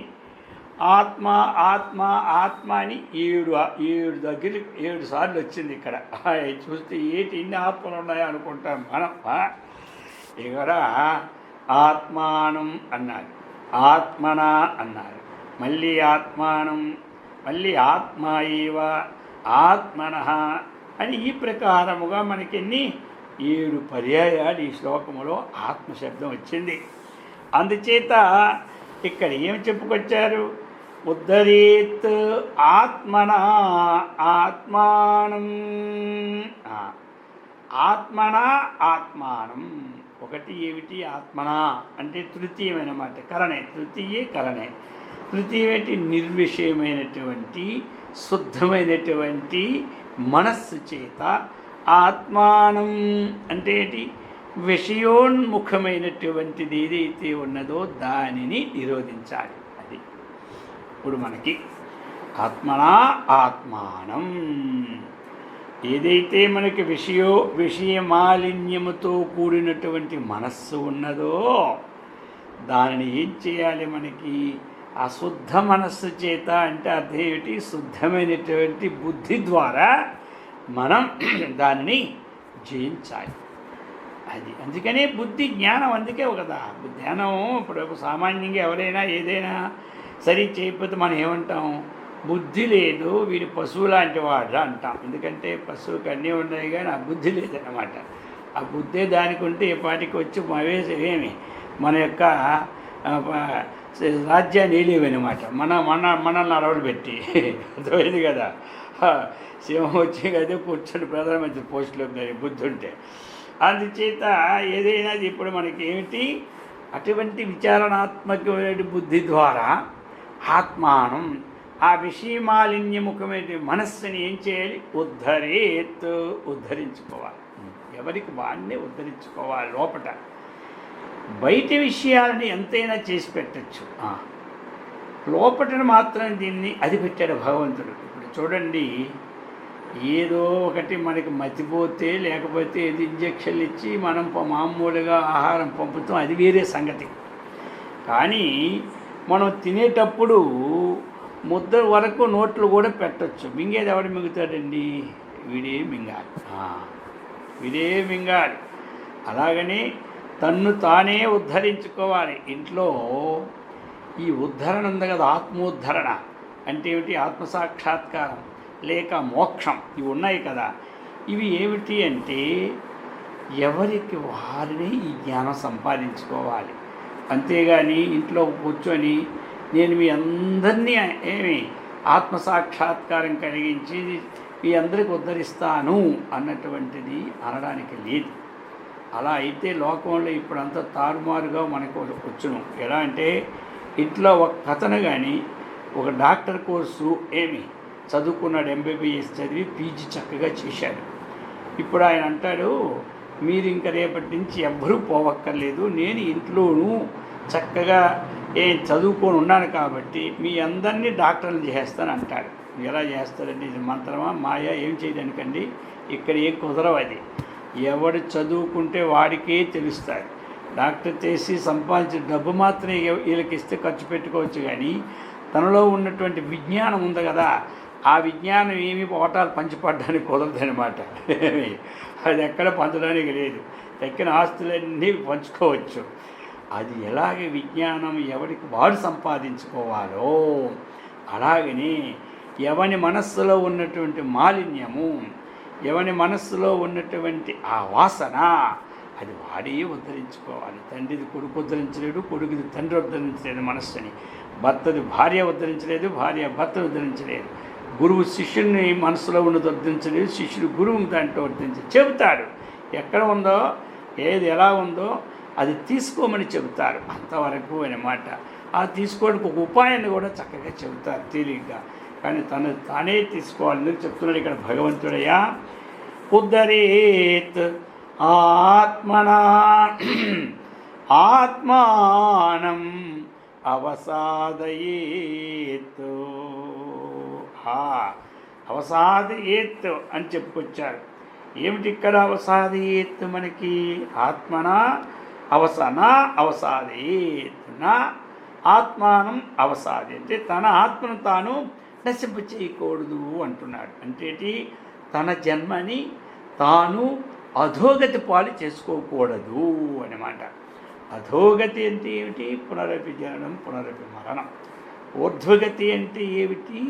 Speaker 1: ఆత్మ ఆత్మ ఆత్మ అని 7 సార్లు వచ్చింది ఇక్కడ. చూస్తే ఇన్ని ఆత్మలు ఉన్నాయో అనుకుంటాం మనం. ఇక్కడ ఆత్మానం అన్నారు, ఆత్మన అన్నారు, మళ్ళీ ఆత్మానం, మళ్ళీ ఆత్మాయివ ఆత్మన అని ఈ ప్రకారముగా మనకి 7 పర్యాయాలు ఈ శ్లోకములో ఆత్మశబ్దం వచ్చింది. అందుచేత ఇక్కడ ఏమి చెప్పుకొచ్చారు, ఉద్ధరేత్ ఆత్మన ఆత్మానం, ఆత్మన ఆత్మానం. ఒకటి ఏమిటి ఆత్మన అంటే తృతీయమైనమాట, కరణే, తృతీయే కరణే. తృతీయమేంటి, నిర్విషయమైనటువంటి శుద్ధమైనటువంటి మనస్సు చేత ఆత్మానం అంటే ఏంటి, విషయోన్ముఖమైనటువంటిది ఏదైతే ఉన్నదో దానిని నిరోధించాలి. అది ఇప్పుడు మనకి ఆత్మనా ఆత్మానం, ఏదైతే మనకి విషయమాలిన్యముతో కూడినటువంటి మనస్సు ఉన్నదో దానిని ఏం చేయాలి, మనకి అశుద్ధ మనస్సు చేత అంటే అర్థం ఏమిటి, శుద్ధమైనటువంటి బుద్ధి ద్వారా మనం దానిని జయించాలి. అది అందుకనే బుద్ధి జ్ఞానం, అందుకే కదా జ్ఞానం. ఇప్పుడు సామాన్యంగా ఎవరైనా ఏదైనా సరి చేయకపోతే మనం ఏమంటాం, బుద్ధి లేదు వీడి పశువు లాంటి వాడు అంటాం. ఎందుకంటే పశువుకి అన్నీ ఉన్నాయి కానీ ఆ బుద్ధి లేదన్నమాట. ఆ బుద్ధే దానికి ఉంటే ఏ పాటికి వచ్చి ఏమి మన యొక్క రాజ్యాన్ని ఏలేవన్నమాట, మనల్ని అరవడు పెట్టి. అర్థమైంది కదా, సింహం వచ్చి అదే కూర్చొని ప్రధానమంత్రి పోస్టులో బుద్ధి ఉంటే. అందుచేత ఏదైనా ఇప్పుడు మనకి ఏమిటి, అటువంటి విచారణాత్మకమైన బుద్ధి ద్వారా ఆత్మానం ఆ విషయమాలిన్యముఖమైన మనస్సుని ఏం చేయాలి, ఉద్ధరించుకోవాలి. ఎవరికి వాడినే ఉద్ధరించుకోవాలి. లోపట బయట విషయాలని ఎంతైనా చేసి పెట్టచ్చు, లోపటను మాత్రం దీన్ని అది పెట్టాడు భగవంతుడు. ఇప్పుడు చూడండి, ఏదో ఒకటి మనకి మతిపోతే లేకపోతే ఏది ఇంజక్షన్లు ఇచ్చి మనం మామూలుగా ఆహారం పంపుతాం, అది వేరే సంగతి. కానీ మనం తినేటప్పుడు ముద్ద వరకు నోట్లు కూడా పెట్టచ్చు. మింగేది ఎవడు మింగుతాడండి, వీడే మింగాలి. అలాగని తన్ను తానే ఉద్ధరించుకోవాలి. ఇంట్లో ఈ ఉద్ధరణ ఉంది కదా, ఆత్మోద్ధరణ అంటే ఏమిటి, ఆత్మసాక్షాత్కారం. లేక మోక్షం ఇవి ఉన్నాయి కదా. ఇవి ఏమిటి అంటే ఎవరికి వారిని ఈ జ్ఞానం సంపాదించుకోవాలి. అంతేగాని ఇంట్లో కూర్చొని నేను మీ అందరినీ ఆత్మసాక్షాత్కారం కలిగించి మీ అందరికి ఉద్ధరిస్తాను అన్నటువంటిది అనడానికి లేదు. అలా అయితే లోకంలో ఇప్పుడంతా తారుమారుగా మనకు వచ్చును. ఎలా అంటే ఇంట్లో ఒక కథను కానీ ఒక డాక్టర్ కోర్సు చదువుకున్నాడు, ఎంబీబీఎస్ చదివి పీజీ చక్కగా చేశాడు. ఇప్పుడు ఆయన అంటాడు, మీరు ఇంక రేపటి నుంచి ఎవ్వరూ పోవక్కర్లేదు, నేను ఇంట్లోనూ చక్కగా చదువుకొని ఉన్నాను కాబట్టి మీ అందరినీ డాక్టర్లు చేస్తాను అంటాడు. ఎలా చేస్తారండి? ఇది మంత్రమా మాయా? ఏం చేయడానికండి? ఇక్కడ ఏం కుదరవు. అది ఎవడు చదువుకుంటే వాడికే తెలుస్తుంది. డాక్టర్ చేసి సంపాదించిన డబ్బు మాత్రమే వీళ్ళకి ఇస్తే ఖర్చు పెట్టుకోవచ్చు, కానీ తనలో ఉన్నటువంటి విజ్ఞానం ఉంది కదా, ఆ విజ్ఞానం ఏమి ఓటాలు పంచిపడడానికి కుదరదనమాట. అది ఎక్కడ పంచడానికి లేదు. తక్కిన ఆస్తులన్నీ పంచుకోవచ్చు. అది ఎలాగే విజ్ఞానం ఎవరికి వాడు సంపాదించుకోవాలో అలాగని ఎవని మనస్సులో ఉన్నటువంటి మాలిన్యము, ఎవని మనస్సులో ఉన్నటువంటి ఆ వాసన అది వాడే ఉద్ధరించుకోవాలి. తండ్రిది కొడుకు ఉద్ధరించలేడు, కొడుకుది తండ్రి ఉద్ధరించలేదు మనస్సుని. భర్తది భార్య ఉద్ధరించలేదు, భార్య భర్త ఉద్ధరించలేదు. గురువు శిష్యుని మనసులో ఉన్నది ఉద్ధరించలేదు, శిష్యుడు గురువుని దాంట్లో చెబుతాడు. ఎక్కడ ఉందో ఏది ఎలా ఉందో అది తీసుకోమని చెబుతారు, అంతవరకు అన్నమాట. ఆ తీసుకోవడానికి ఒక ఉపాయాన్ని కూడా చక్కగా చెబుతారు తేలిగ్గా. కానీ తానే తీసుకోవాలని చెప్తున్నాడు ఇక్కడ భగవంతుడయ్యా. ఉద్ధరేత్ ఆత్మనా ఆత్మానం అవసాదయేత్. అవసాదయేత్ అని చెప్పుకొచ్చారు. ఏమిటి ఇక్కడ అవసాదయేత్? మనకి ఆత్మనా అవసాదయేత్, నా ఆత్మానం అవసాది అంటే తన ఆత్మను తాను నశింపు చేయకూడదు అంటున్నాడు. అంటే తన జన్మని తాను అధోగతి పాలు చేసుకోకూడదు అన్నమాట. అధోగతి అంటే ఏమిటి? పునరపి జననం పునరపి మరణం. ఊర్ధ్వగతి అంటే ఏమిటి?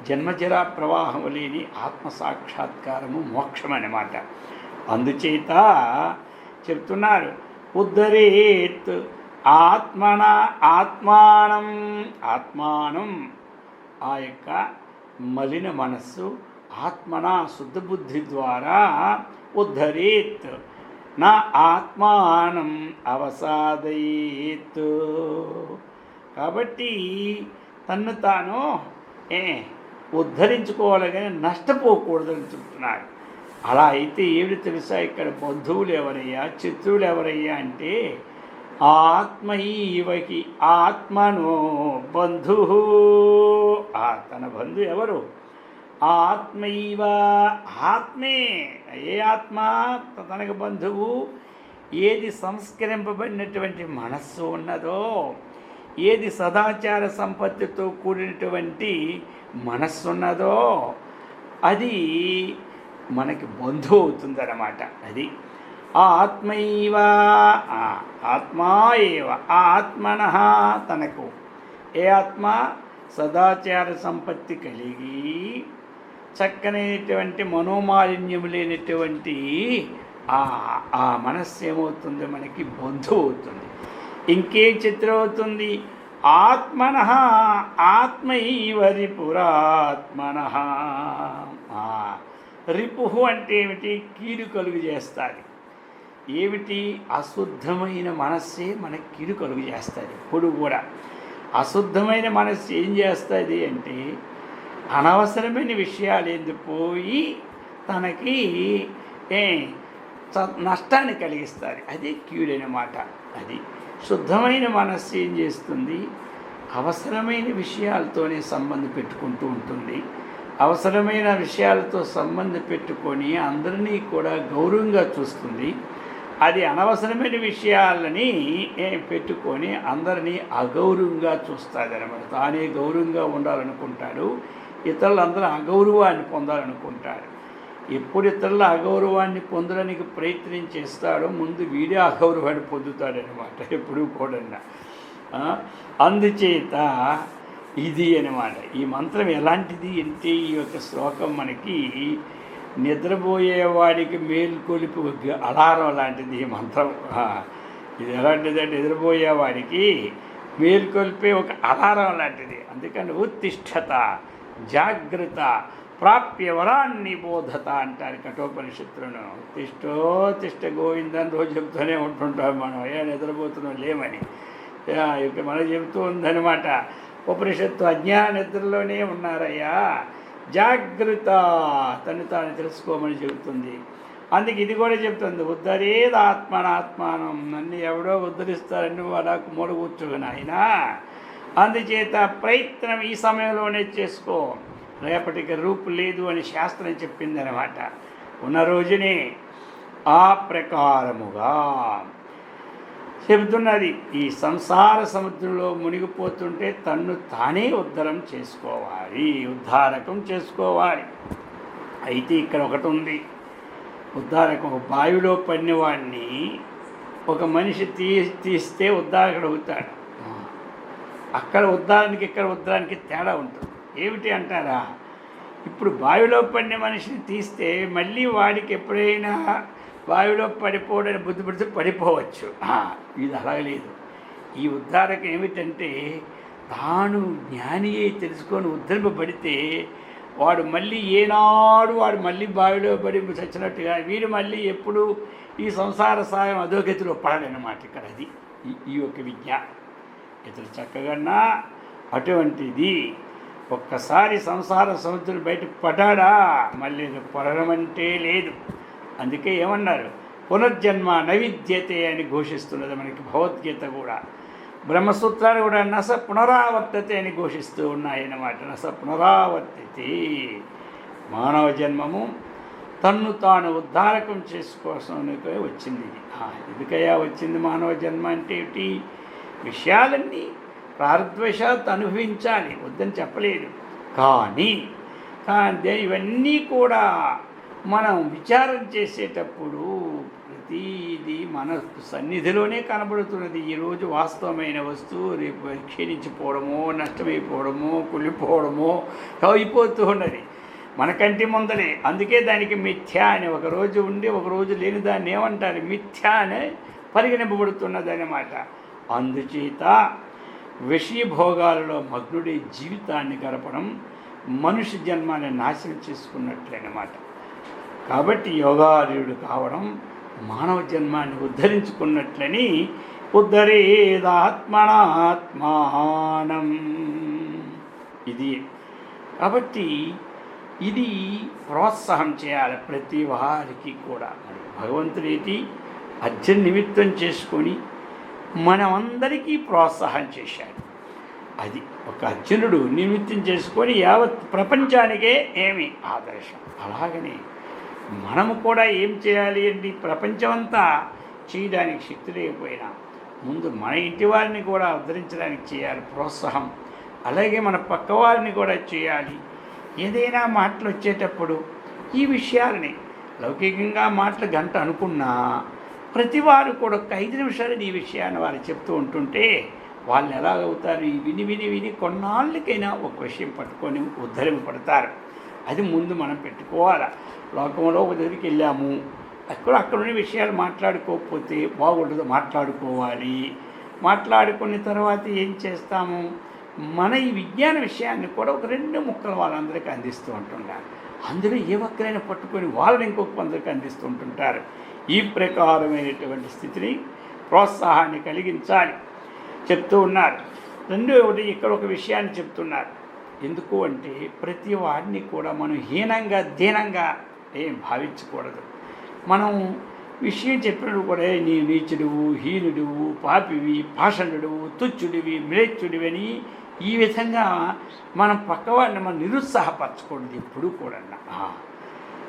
Speaker 1: జన్మజరా ప్రవాహం లేని ఆత్మసాక్షాత్కారము, మోక్షం అన్నమాట. అందుచేత చెప్తున్నారు, ఉద్ధరేత్ ఆత్మానం ఆ యొక్క మలిన మనస్సు ఆత్మన శుద్ధ బుద్ధి ద్వారా ఉద్ధరేత్ నా ఆత్మానం అవసాదయేత్. కాబట్టి తన్ను తాను ఉద్ధరించుకోవాలి కానీ నష్టపోకూడదని చెప్తున్నాడు. అలా అయితే ఏమిటి తెలుసా? ఇక్కడ బంధువులు ఎవరయ్యా, శత్రువులు ఎవరయ్యా అంటే ఆత్మైవకి ఆత్మనో బంధు. తన బంధు ఎవరు? ఆత్మైవ, ఆత్మే. ఏ ఆత్మ తనకు బంధువు? ఏది సంస్కరింపబడినటువంటి మనస్సు ఉన్నదో, ఏది సదాచార సంపత్తితో కూడినటువంటి మనస్సు ఉన్నదో అది మనకి బంధువు అవుతుందన్నమాట. అది ఆత్మైవ, ఆత్మా ఏవ ఆత్మన తనకు. ఏ ఆత్మ? సదాచార సంపత్తి కలిగి చక్కనైనటువంటి మనోమాలిన్యం లేనటువంటి ఆ మనస్సు ఏమవుతుంది? మనకి బంధువు అవుతుంది. ఇంకేం చిత్రం అవుతుంది? ఆత్మన ఆత్మైవ రిపురాత్మన. రిపుహు అంటే ఏమిటి? కీడు కలుగు చేస్తుంది. ఏమిటి? అశుద్ధమైన మనస్సే మనకి కీడు కలుగు చేస్తుంది. ఇప్పుడు కూడా అశుద్ధమైన మనస్సు ఏం చేస్తుంది అంటే అనవసరమైన విషయాలు ఎందుకు పోయి తనకి నష్టాన్ని కలిగిస్తారు. అది కీడనమాట. అది శుద్ధమైన మనస్సు ఏం చేస్తుంది? అవసరమైన విషయాలతోనే సంబంధం పెట్టుకుంటూ ఉంటుంది. అవసరమైన విషయాలతో సంబంధం పెట్టుకొని అందరినీ కూడా గౌరవంగా చూస్తుంది. అది అనవసరమైన విషయాలని పెట్టుకొని అందరినీ అగౌరవంగా చూస్తుంది అన్నమాట. తానే గౌరవంగా ఉండాలనుకుంటాడు, ఇతరులందరూ అగౌరవాన్ని పొందాలనుకుంటాడు. ఎప్పుడు ఇతరుల అగౌరవాన్ని పొందడానికి ప్రయత్నం చేస్తాడో ముందు వీడే అగౌరవాన్ని పొందుతాడనమాట ఎప్పుడు కూడా. అందుచేత ఇది అనమాట. ఈ మంత్రం ఎలాంటిది అంటే ఈ యొక్క శ్లోకం మనకి నిద్రపోయేవాడికి మేల్కొలిపి అలారం లాంటిది ఈ మంత్రం. ఇది ఎలాంటిదంటే నిద్రపోయేవాడికి మేల్కొల్పే ఒక అలారం లాంటిది. అందుకని ఉత్తిష్టత, జాగ్రత్త, ప్రాప్య వరాన్ని బోధత అంటారు కఠోపనిషత్తులను. తిష్ట గోవిందని రోజు చెప్తూనే ఉంటుంటాం మనం, నిద్రపోతున్నాం లేమని. ఇక మనం చెబుతూ ఉందన్నమాట ఉపనిషత్తు. అజ్ఞాన నిద్రలోనే ఉన్నారయ్యా, జాగ్రత్త, తను తాను తెలుసుకోమని చెబుతుంది. అందుకే ఇది కూడా చెప్తుంది, ఉద్ధరేది ఆత్మనాత్మానం, నన్ను ఎవడో ఉద్ధరిస్తారని వాళ్ళకు మూల కూర్చోని ఆయన. అందుచేత ప్రయత్నం ఈ సమయంలోనే చేసుకో, రేపటికి రూపు లేదు అని శాస్త్రం చెప్పిందనమాట. ఉన్న రోజునే ఆ ప్రకారముగా చెబుతున్నది. ఈ సంసార సముద్రంలో మునిగిపోతుంటే తన్ను తానే ఉద్ధరం చేసుకోవాలి, ఉద్ధారకం చేసుకోవాలి. అయితే ఇక్కడ ఒకటి ఉంది, ఉద్ధారకం. బావిలో పడినవాడిని ఒక మనిషి తీస్తే ఉద్ధారకుడు అవుతాడు. అక్కడ ఉద్ధారానికి ఇక్కడ ఉద్ధారానికి తేడా ఉంటుంది. ఏమిటి అంటారా, ఇప్పుడు బావిలో పడిన మనిషిని తీస్తే మళ్ళీ వాడికి ఎప్పుడైనా బావిలో పడిపోవడానికి బుద్ధి పడిపోవచ్చు. ఇది అలాగలేదు. ఈ ఉద్ధారకం ఏమిటంటే తాను జ్ఞాని అయి తెలుసుకొని ఉద్ధరింపబడితే వాడు మళ్ళీ ఏనాడు వాడు మళ్ళీ బావిలో పడి చచ్చినట్టుగా వీడు మళ్ళీ ఎప్పుడు ఈ సంసార సాయం అధోగతిలో పడడనమాట. ఇక్కడ అది ఈ యొక్క విద్య. ఇతడు చక్కగా అటువంటిది ఒక్కసారి సంసార సముద్రం బయట పడ్డాడా మళ్ళీ పడడమంటే లేదు. అందుకే ఏమన్నారు, పునర్జన్మ నైవిద్యతే అని ఘోషిస్తున్నది మనకి భగవద్గీత కూడా. బ్రహ్మసూత్రాలు కూడా నస పునరావర్తతే అని ఘోషిస్తూ ఉన్నాయన్నమాట. నస పునరావర్తతే, మానవ జన్మము తన్ను తాను ఉద్ధారకం చేసుకోవడానికి వచ్చింది. ఎందుకయ్యా వచ్చింది మానవ జన్మ అంటే ఏమిటి? విషయాలన్నీ ప్రారద్వశాత్తు అనుభవించాలి, వద్దని చెప్పలేదు. కానీ ఇవన్నీ కూడా మనం విచారం చేసేటప్పుడు ప్రతిదీ మన సన్నిధిలోనే కనబడుతున్నది. ఈరోజు వాస్తవమైన వస్తువు రేపు క్షీణించిపోవడమో, నష్టమైపోవడమో, కుళ్ళిపోవడమో అయిపోతూ ఉన్నది మన కంటి ముందలే. అందుకే దానికి మిథ్య అని ఒకరోజు ఉండి ఒకరోజు లేని దాన్ని ఏమంటారు, మిథ్య అని పరిగణింపబడుతున్నది అన్నమాట. అందుచేత విషయభోగాలలో మగ్నుడి జీవితాన్ని గడపడం మనుష్య జన్మాన్ని నాశనం చేసుకున్నట్లనమాట. కాబట్టి యోగారుడు కావడం మానవ జన్మాన్ని ఉద్ధరించుకున్నట్లని ఉద్ధరేదాత్మనాత్మానం ఇది. కాబట్టి ఇది ప్రోత్సాహం చేయాలి ప్రతి వారికి కూడా. భగవంతుడేటి అర్జున నిమిత్తం చేసుకొని మనమందరికీ ప్రోత్సాహం చేశాడు. అది ఒక అర్జునుడు నిమిత్తం చేసుకొని యావత్ ప్రపంచానికే ఏమి ఆదర్శం. అలాగనే మనము కూడా ఏం చేయాలి అంటే ప్రపంచమంతా చేయడానికి శక్తి లేకపోయినా ముందు మన ఇంటి వారిని కూడా ఉద్ధరించడానికి చేయాలి ప్రోత్సాహం. అలాగే మన పక్క వారిని కూడా చేయాలి. ఏదైనా మాటలు వచ్చేటప్పుడు ఈ విషయాలని లౌకికంగా మాటలు గంట అనుకున్నా ప్రతి వారు కూడా ఒక 5 నిమిషాలు ఈ విషయాన్ని వారు చెప్తూ ఉంటుంటే వాళ్ళు ఎలాగవుతారు, ఈ విని కొన్నాళ్ళకైనా ఒక విషయం పట్టుకొని ఉద్ధరింపబడతారు. అది ముందు మనం పెట్టుకోవాలి. లోకంలో ఒక దగ్గరికి వెళ్ళాము, అక్కడున్న విషయాలు మాట్లాడుకోకపోతే బాగుండదు. మాట్లాడుకోవాలి. మాట్లాడుకున్న తర్వాత ఏం చేస్తాము, మన ఈ విజ్ఞాన విషయాన్ని కూడా ఒక 2 ముక్కలు వాళ్ళందరికీ అందిస్తూ ఉంటుంటారు. అందులో ఏ ఒక్కరైనా పట్టుకొని వాళ్ళని ఇంకొక కొందరికి అందిస్తూ ఉంటుంటారు. ఈ ప్రకారమైనటువంటి స్థితిని ప్రోత్సాహాన్ని కలిగించాలి చెప్తూ ఉన్నారు. ఒకటి ఇక్కడ ఒక విషయాన్ని చెప్తున్నారు. ఎందుకు అంటే ప్రతి వాడిని కూడా మనం హీనంగా దీనంగా ఏం భావించకూడదు. మనం విషయం చెప్పినప్పుడు కూడా నీ నీచుడువు, హీనుడువు, పాపివి, పాషండుడువు, తుచ్చుడివి, మ్లేచ్చుడివి అని ఈ విధంగా మనం పక్కవాడిని మనం నిరుత్సాహపరచకూడదు ఎప్పుడూ కూడా.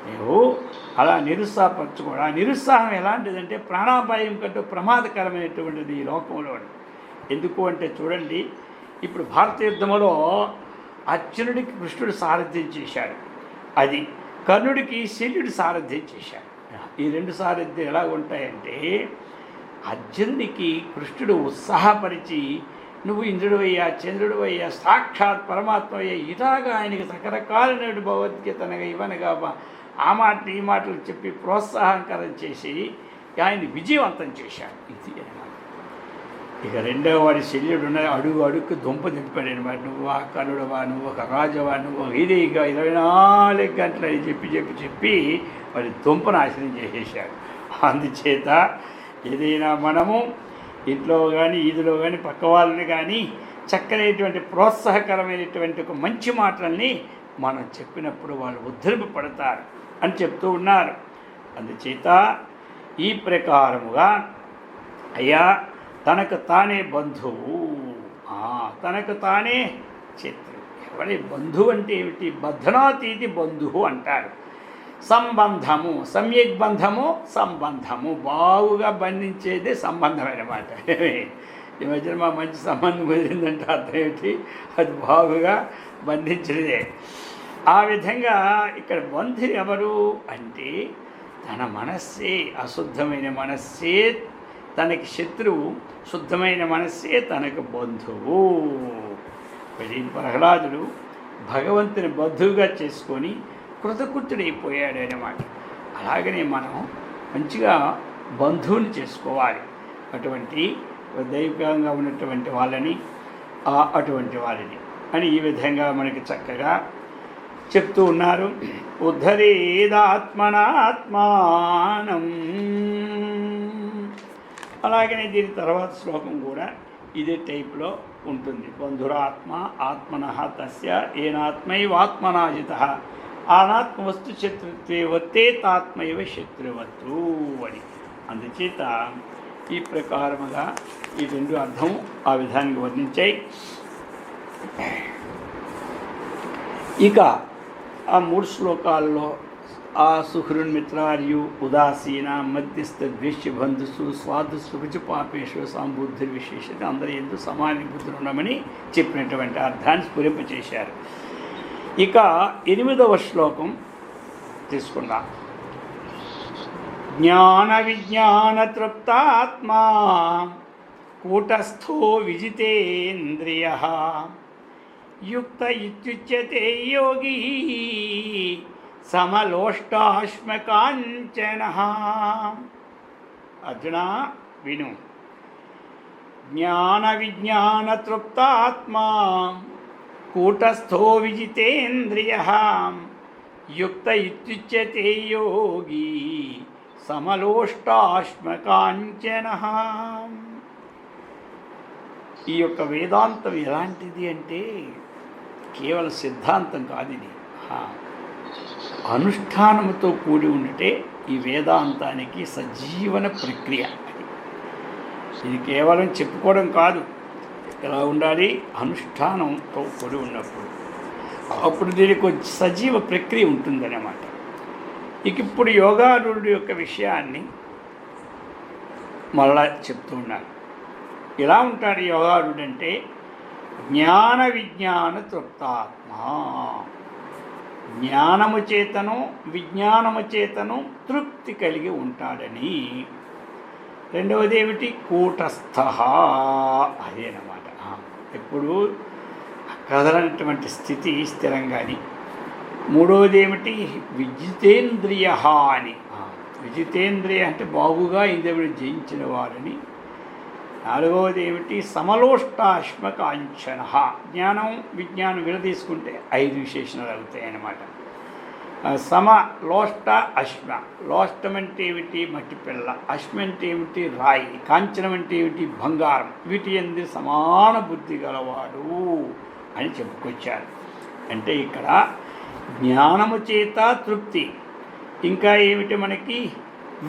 Speaker 1: నువ్వు అలా నిరుత్సాహపరచకూడదు. ఆ నిరుత్సాహం ఎలాంటిదంటే ప్రాణాపాయం కంటే ప్రమాదకరమైనటువంటిది ఈ లోకంలో. ఎందుకు అంటే చూడండి, ఇప్పుడు భారత యుద్ధంలో అర్జునుడికి కృష్ణుడు సారథ్యం చేశాడు. అది కర్ణుడికి శల్యుడు సారథ్యం చేశాడు. ఈ 2 సారథ్యం ఎలా ఉంటాయంటే అర్జునుడికి కృష్ణుడు ఉత్సాహపరిచి నువ్వు ఇంద్రుడు అయ్యా, చంద్రుడు అయ్యా, సాక్షాత్ పరమాత్మ అయ్యా, ఇలాగా ఆయనకి రకరకాలైన భగవద్గీతనగా ఇవనగా ఆ మాటలు ఈ మాటలు చెప్పి ప్రోత్సాహకరం చేసి ఆయన విజయవంతం చేశాడు. ఇది అన్నమాట. ఇక రెండవ వాడి శల్యుడు అడుగు అడుగు దుంప దింపాడు అనమాట. నువ్వు ఆ కనుడవా, నువ్వు ఒక రాజవా, నువ్వు ఇది ఇక 24 గంటలు అని చెప్పి వాడి దుంప నాశనం చేసేసాడు. అందుచేత ఏదైనా మనము ఇంట్లో కానీ ఈదులో కానీ పక్క వాళ్ళని కానీ చక్కనైనటువంటి ప్రోత్సాహకరమైనటువంటి ఒక మంచి మాటల్ని మనం చెప్పినప్పుడు వాళ్ళు ఉద్ధరింపబడతారు అని చెప్తూ ఉన్నారు. అందుచేత ఈ ప్రకారముగా అయ్యా తనకు తానే బంధువు, తనకు తానే శత్రువు. ఎవరి బంధువు అంటే ఏమిటి? బద్ధనాతీతి బంధువు అంటారు. సంబంధము, సమ్యక్ బంధము, సంబంధము బాగుగా బంధించేదే సంబంధం అన్నమాట. ఈ మధ్యన మా మంచి సంబంధం కుదిరిందంటే అర్థం ఏమిటి? అది బాగుగా బంధించేదే. ఆ విధంగా ఇక్కడ బంధువు ఎవరు అంటే తన మనస్సే, అశుద్ధమైన మనస్సే తనకి శత్రువు, శుద్ధమైన మనస్సే తనకు బంధువు. ప్రహ్లాదుడు భగవంతుని బంధువుగా చేసుకొని కృతకృత్యుడైపోయాడు అన్నమాట. అలాగనే మనం మంచిగా బంధువుని చేసుకోవాలి. అటువంటి దైవికంగా ఉన్నటువంటి వాళ్ళని, అటువంటి వాళ్ళని అని ఈ విధంగా మనకి చక్కగా చెప్తూ ఉన్నారు. ఉద్ధరేదాత్మనాత్మానం. అలాగనే దీని తర్వాత శ్లోకం కూడా ఇదే టైప్లో ఉంటుంది. బంధురాత్మ ఆత్మనః తస్య ఏనాత్మైవాత్మనాజిత అనాత్మవస్తు శత్రుత్వే వర్తేతాత్మైవ శత్రువత్తు అని. అందుచేత ఈ ప్రకారముగా ఈ రెండు అర్థం ఆ విధానికి వర్ణించాయి. ఇక ఆ 3 శ్లోకాల్లో ఆ సుహృన్మిత్రార్యు ఉదాసీన మధ్యస్థ ద్వేష్య బంధుసు స్వాధు సుఖజు పాపేశ్వర సాంబుద్ధి విశేషత అందరూ ఎందుకు సమాన బుద్ధులు ఉన్నామని చెప్పినటువంటి అర్థాన్ని స్ఫురింపచేశారు. ఇక 8వ శ్లోకం తీసుకుందాం. జ్ఞాన విజ్ఞాన తృప్తాత్మా కూటస్థో విజితేంద్రియ యుక్త ఇత్యుచ్యతే యోగి సమలోష్టాశ్మకాంచన. అర్జున విను. జ్ఞాన విజ్ఞాన తృప్తాత్మా కూటస్థో విజితేంద్రియ యుక్త ఇత్యుచ్యతే యోగి సమలోష్టాశ్మకాంచన. ఈ యొక్క వేదాంతం ఎలాంటిది అంటే కేవలం సిద్ధాంతం కాదు, ఇది అనుష్ఠానముతో కూడి ఉంటే ఈ వేదాంతానికి సజీవన ప్రక్రియ. ఇది కేవలం చెప్పుకోవడం కాదు, ఎలా ఉండాలి? అనుష్ఠానంతో కూడి ఉన్నప్పుడు అప్పుడు దీనికి సజీవ ప్రక్రియ ఉంటుందన్నమాట. ఇక ఇప్పుడు యోగారుడి యొక్క విషయాన్ని మళ్ళా చెప్తూ ఉన్నారు. ఎలా ఉంటాడు యోగారుడు అంటే జ్ఞాన విజ్ఞాన తృప్తాత్మ. జ్ఞానము చేతను విజ్ఞానము చేతను తృప్తి కలిగి ఉంటాడని. రెండవది ఏమిటి? కూటస్థ. అదేనమాట. ఎప్పుడు కదలనటువంటి స్థితి స్థిరంగాని. మూడవది ఏమిటి? విజితేంద్రియ అని. విజితేంద్రియ అంటే బాగుగా ఇంద్రియుడు జయించిన వారని. నాలుగవది ఏమిటి? సమలోష్టాశ్మకాంచన. జ్ఞానం విజ్ఞానం విడదీసుకుంటే 5 విశేషణాలు అవుతాయి అన్నమాట. సమ లోష్ట అశ్మ. లోష్టం అంటే ఏమిటి? మట్టి పిల్ల. అశ్మ అంటే ఏమిటి? రాయి. కాంచనం అంటే ఏమిటి? బంగారం. వీటి యందు సమాన బుద్ధి గలవాడు అని చెప్పుకొచ్చారు. అంటే ఇక్కడ జ్ఞానము చేత తృప్తి, ఇంకా ఏమిటి మనకి?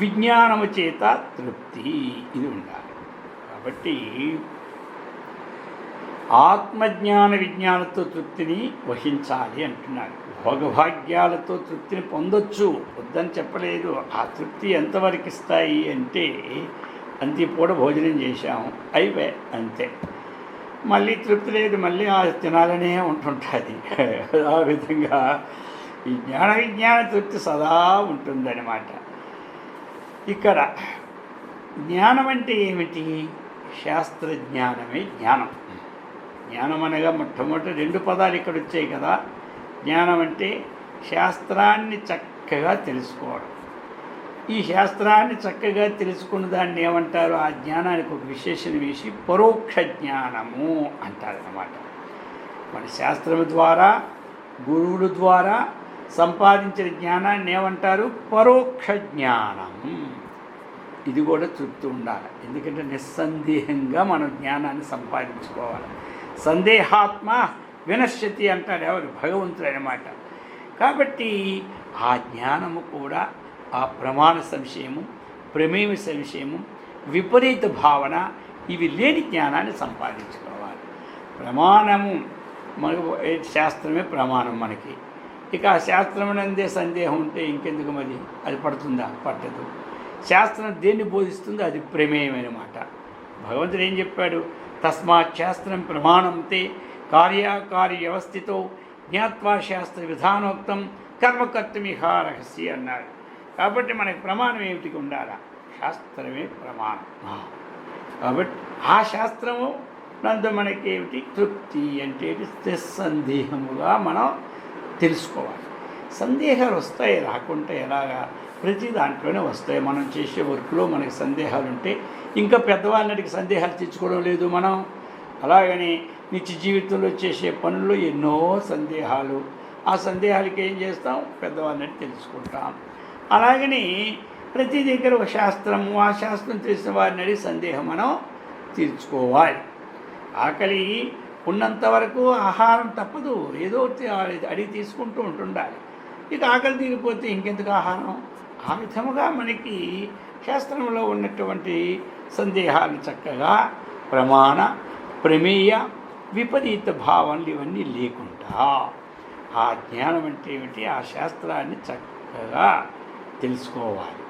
Speaker 1: విజ్ఞానము చేత తృప్తి. ఇది ఉండాలి. కాబట్టి ఆత్మజ్ఞాన విజ్ఞానంతో తృప్తిని వహించాలి అంటున్నారు. భోగభాగ్యాలతో తృప్తిని పొందొచ్చు, వద్దని చెప్పలేదు. ఆ తృప్తి ఎంతవరకు ఇస్తాయి అంటే అంతే పూట భోజనం చేశాము అయిపోయి అంతే, మళ్ళీ తృప్తి లేదు, మళ్ళీ ఆ తినాలనే ఉంటుంటుంది. ఆ విధంగా ఈ జ్ఞాన విజ్ఞాన తృప్తి సదా ఉంటుందన్నమాట. ఇక్కడ జ్ఞానం అంటే ఏమిటి? శాస్త్రజ్ఞానమే జ్ఞానం. జ్ఞానం అనగా మొట్టమొదటి 2 పదాలు ఇక్కడ వచ్చాయి కదా. జ్ఞానం అంటే శాస్త్రాన్ని చక్కగా తెలుసుకోవడం. ఈ శాస్త్రాన్ని చక్కగా తెలుసుకున్న దాన్ని ఏమంటారు? ఆ జ్ఞానానికి ఒక విశేషణ వేసి పరోక్ష జ్ఞానము అంటారన్నమాట. మన శాస్త్రము ద్వారా, గురువుల ద్వారా సంపాదించిన జ్ఞానాన్ని ఏమంటారు? పరోక్ష జ్ఞానం. ఇది కూడా తృప్తి ఉండాలి. ఎందుకంటే నిస్సందేహంగా మనం జ్ఞానాన్ని సంపాదించుకోవాలి. సందేహాత్మ వినశ్యతి అంటాడు ఎవరు? భగవంతుడు అన్నమాట. కాబట్టి ఆ జ్ఞానము కూడా ఆ ప్రమాణ సంశయము, ప్రమేయ సంశయము, విపరీత భావన ఇవి లేని జ్ఞానాన్ని సంపాదించుకోవాలి. ప్రమాణము మనకు శాస్త్రమే ప్రమాణం మనకి. ఇక ఆ శాస్త్రమునందే సందేహం ఉంటే ఇంకెందుకు మరి? అది పడుతుందా? పట్టదు. శాస్త్రం దేన్ని బోధిస్తుందో అది ప్రమేయం అన్నమాట. భగవంతుడు ఏం చెప్పాడు? తస్మాత్ శాస్త్రం ప్రమాణంతే కార్యకార్య వ్యవస్థితో జ్ఞాత్వా శాస్త్ర విధానోక్తం కర్మకర్తమిహారహసి అన్నాడు. కాబట్టి మనకి ప్రమాణం ఏమిటికి ఉండాలా? శాస్త్రమే ప్రమాణం. కాబట్టి ఆ శాస్త్రము నందు మనకేమిటి? తృప్తి అంటే నిస్సందేహముగా మనం తెలుసుకోవాలి. సందేహాలు వస్తాయి, రాకుంటే ఎలాగా? ప్రతి దాంట్లోనే వస్తాయి. మనం చేసే వర్క్లో మనకి సందేహాలు ఉంటే ఇంకా పెద్దవాళ్ళకి సందేహాలు తెచ్చుకోవడం లేదు మనం. అలాగని నిత్య జీవితంలో చేసే పనుల్లో ఎన్నో సందేహాలు. ఆ సందేహాలకి ఏం చేస్తాం? పెద్దవాళ్ళని తెలుసుకుంటాం. అలాగని ప్రతి దగ్గర ఒక శాస్త్రము, ఆ శాస్త్రం తెలిసిన వారిని అడిగి సందేహం మనం తీర్చుకోవాలి. ఆకలి ఉన్నంత వరకు ఆహారం తప్పదు, ఏదో అడిగి తీసుకుంటూ ఉంటుండాలి. ఇక ఆకలి తీరిపోతే ఇంకెందుకు ఆహారం? ఆ విధముగా మనకి శాస్త్రంలో ఉన్నటువంటి సందేహాలు చక్కగా ప్రమాణ, ప్రమేయ, విపరీత భావనలు ఇవన్నీ లేకుండా ఆ జ్ఞానం అంటే ఏమిటి? ఆ శాస్త్రాన్ని చక్కగా తెలుసుకోవాలి.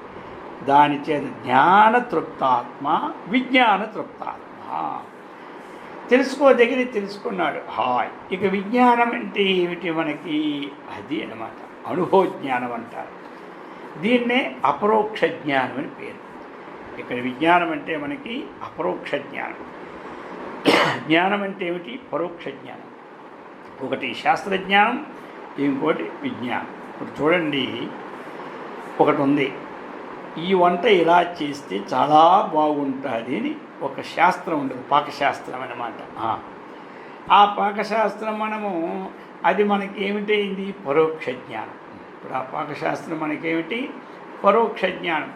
Speaker 1: దాని చేత జ్ఞాన తృప్తాత్మ, విజ్ఞాన తృప్తాత్మ. తెలుసుకోదగిన తెలుసుకున్నాడు. హాయ్. ఇక విజ్ఞానం అంటే ఏమిటి మనకి? అది అన్నమాట అనుభవ జ్ఞానం అంటారు. దీన్నే అపరోక్ష జ్ఞానం అని పేరు. ఇక్కడ విజ్ఞానం అంటే మనకి అపరోక్ష జ్ఞానం. జ్ఞానం అంటే ఏమిటి? పరోక్ష జ్ఞానం. ఒకటి శాస్త్రజ్ఞానం, ఇంకోటి విజ్ఞానం. ఇప్పుడు చూడండి, ఒకటి ఉంది, ఈ వంట ఇలా చేస్తే చాలా బాగుంటుంది అని ఒక శాస్త్రం ఉండదు, పాకశాస్త్రం అన్నమాట. ఆ పాకశాస్త్రం అది మనకి ఏమిటైంది? పరోక్ష జ్ఞానం. ఇప్పుడు ఆ పాకశాస్త్రం మనకేమిటి? పరోక్ష జ్ఞానం.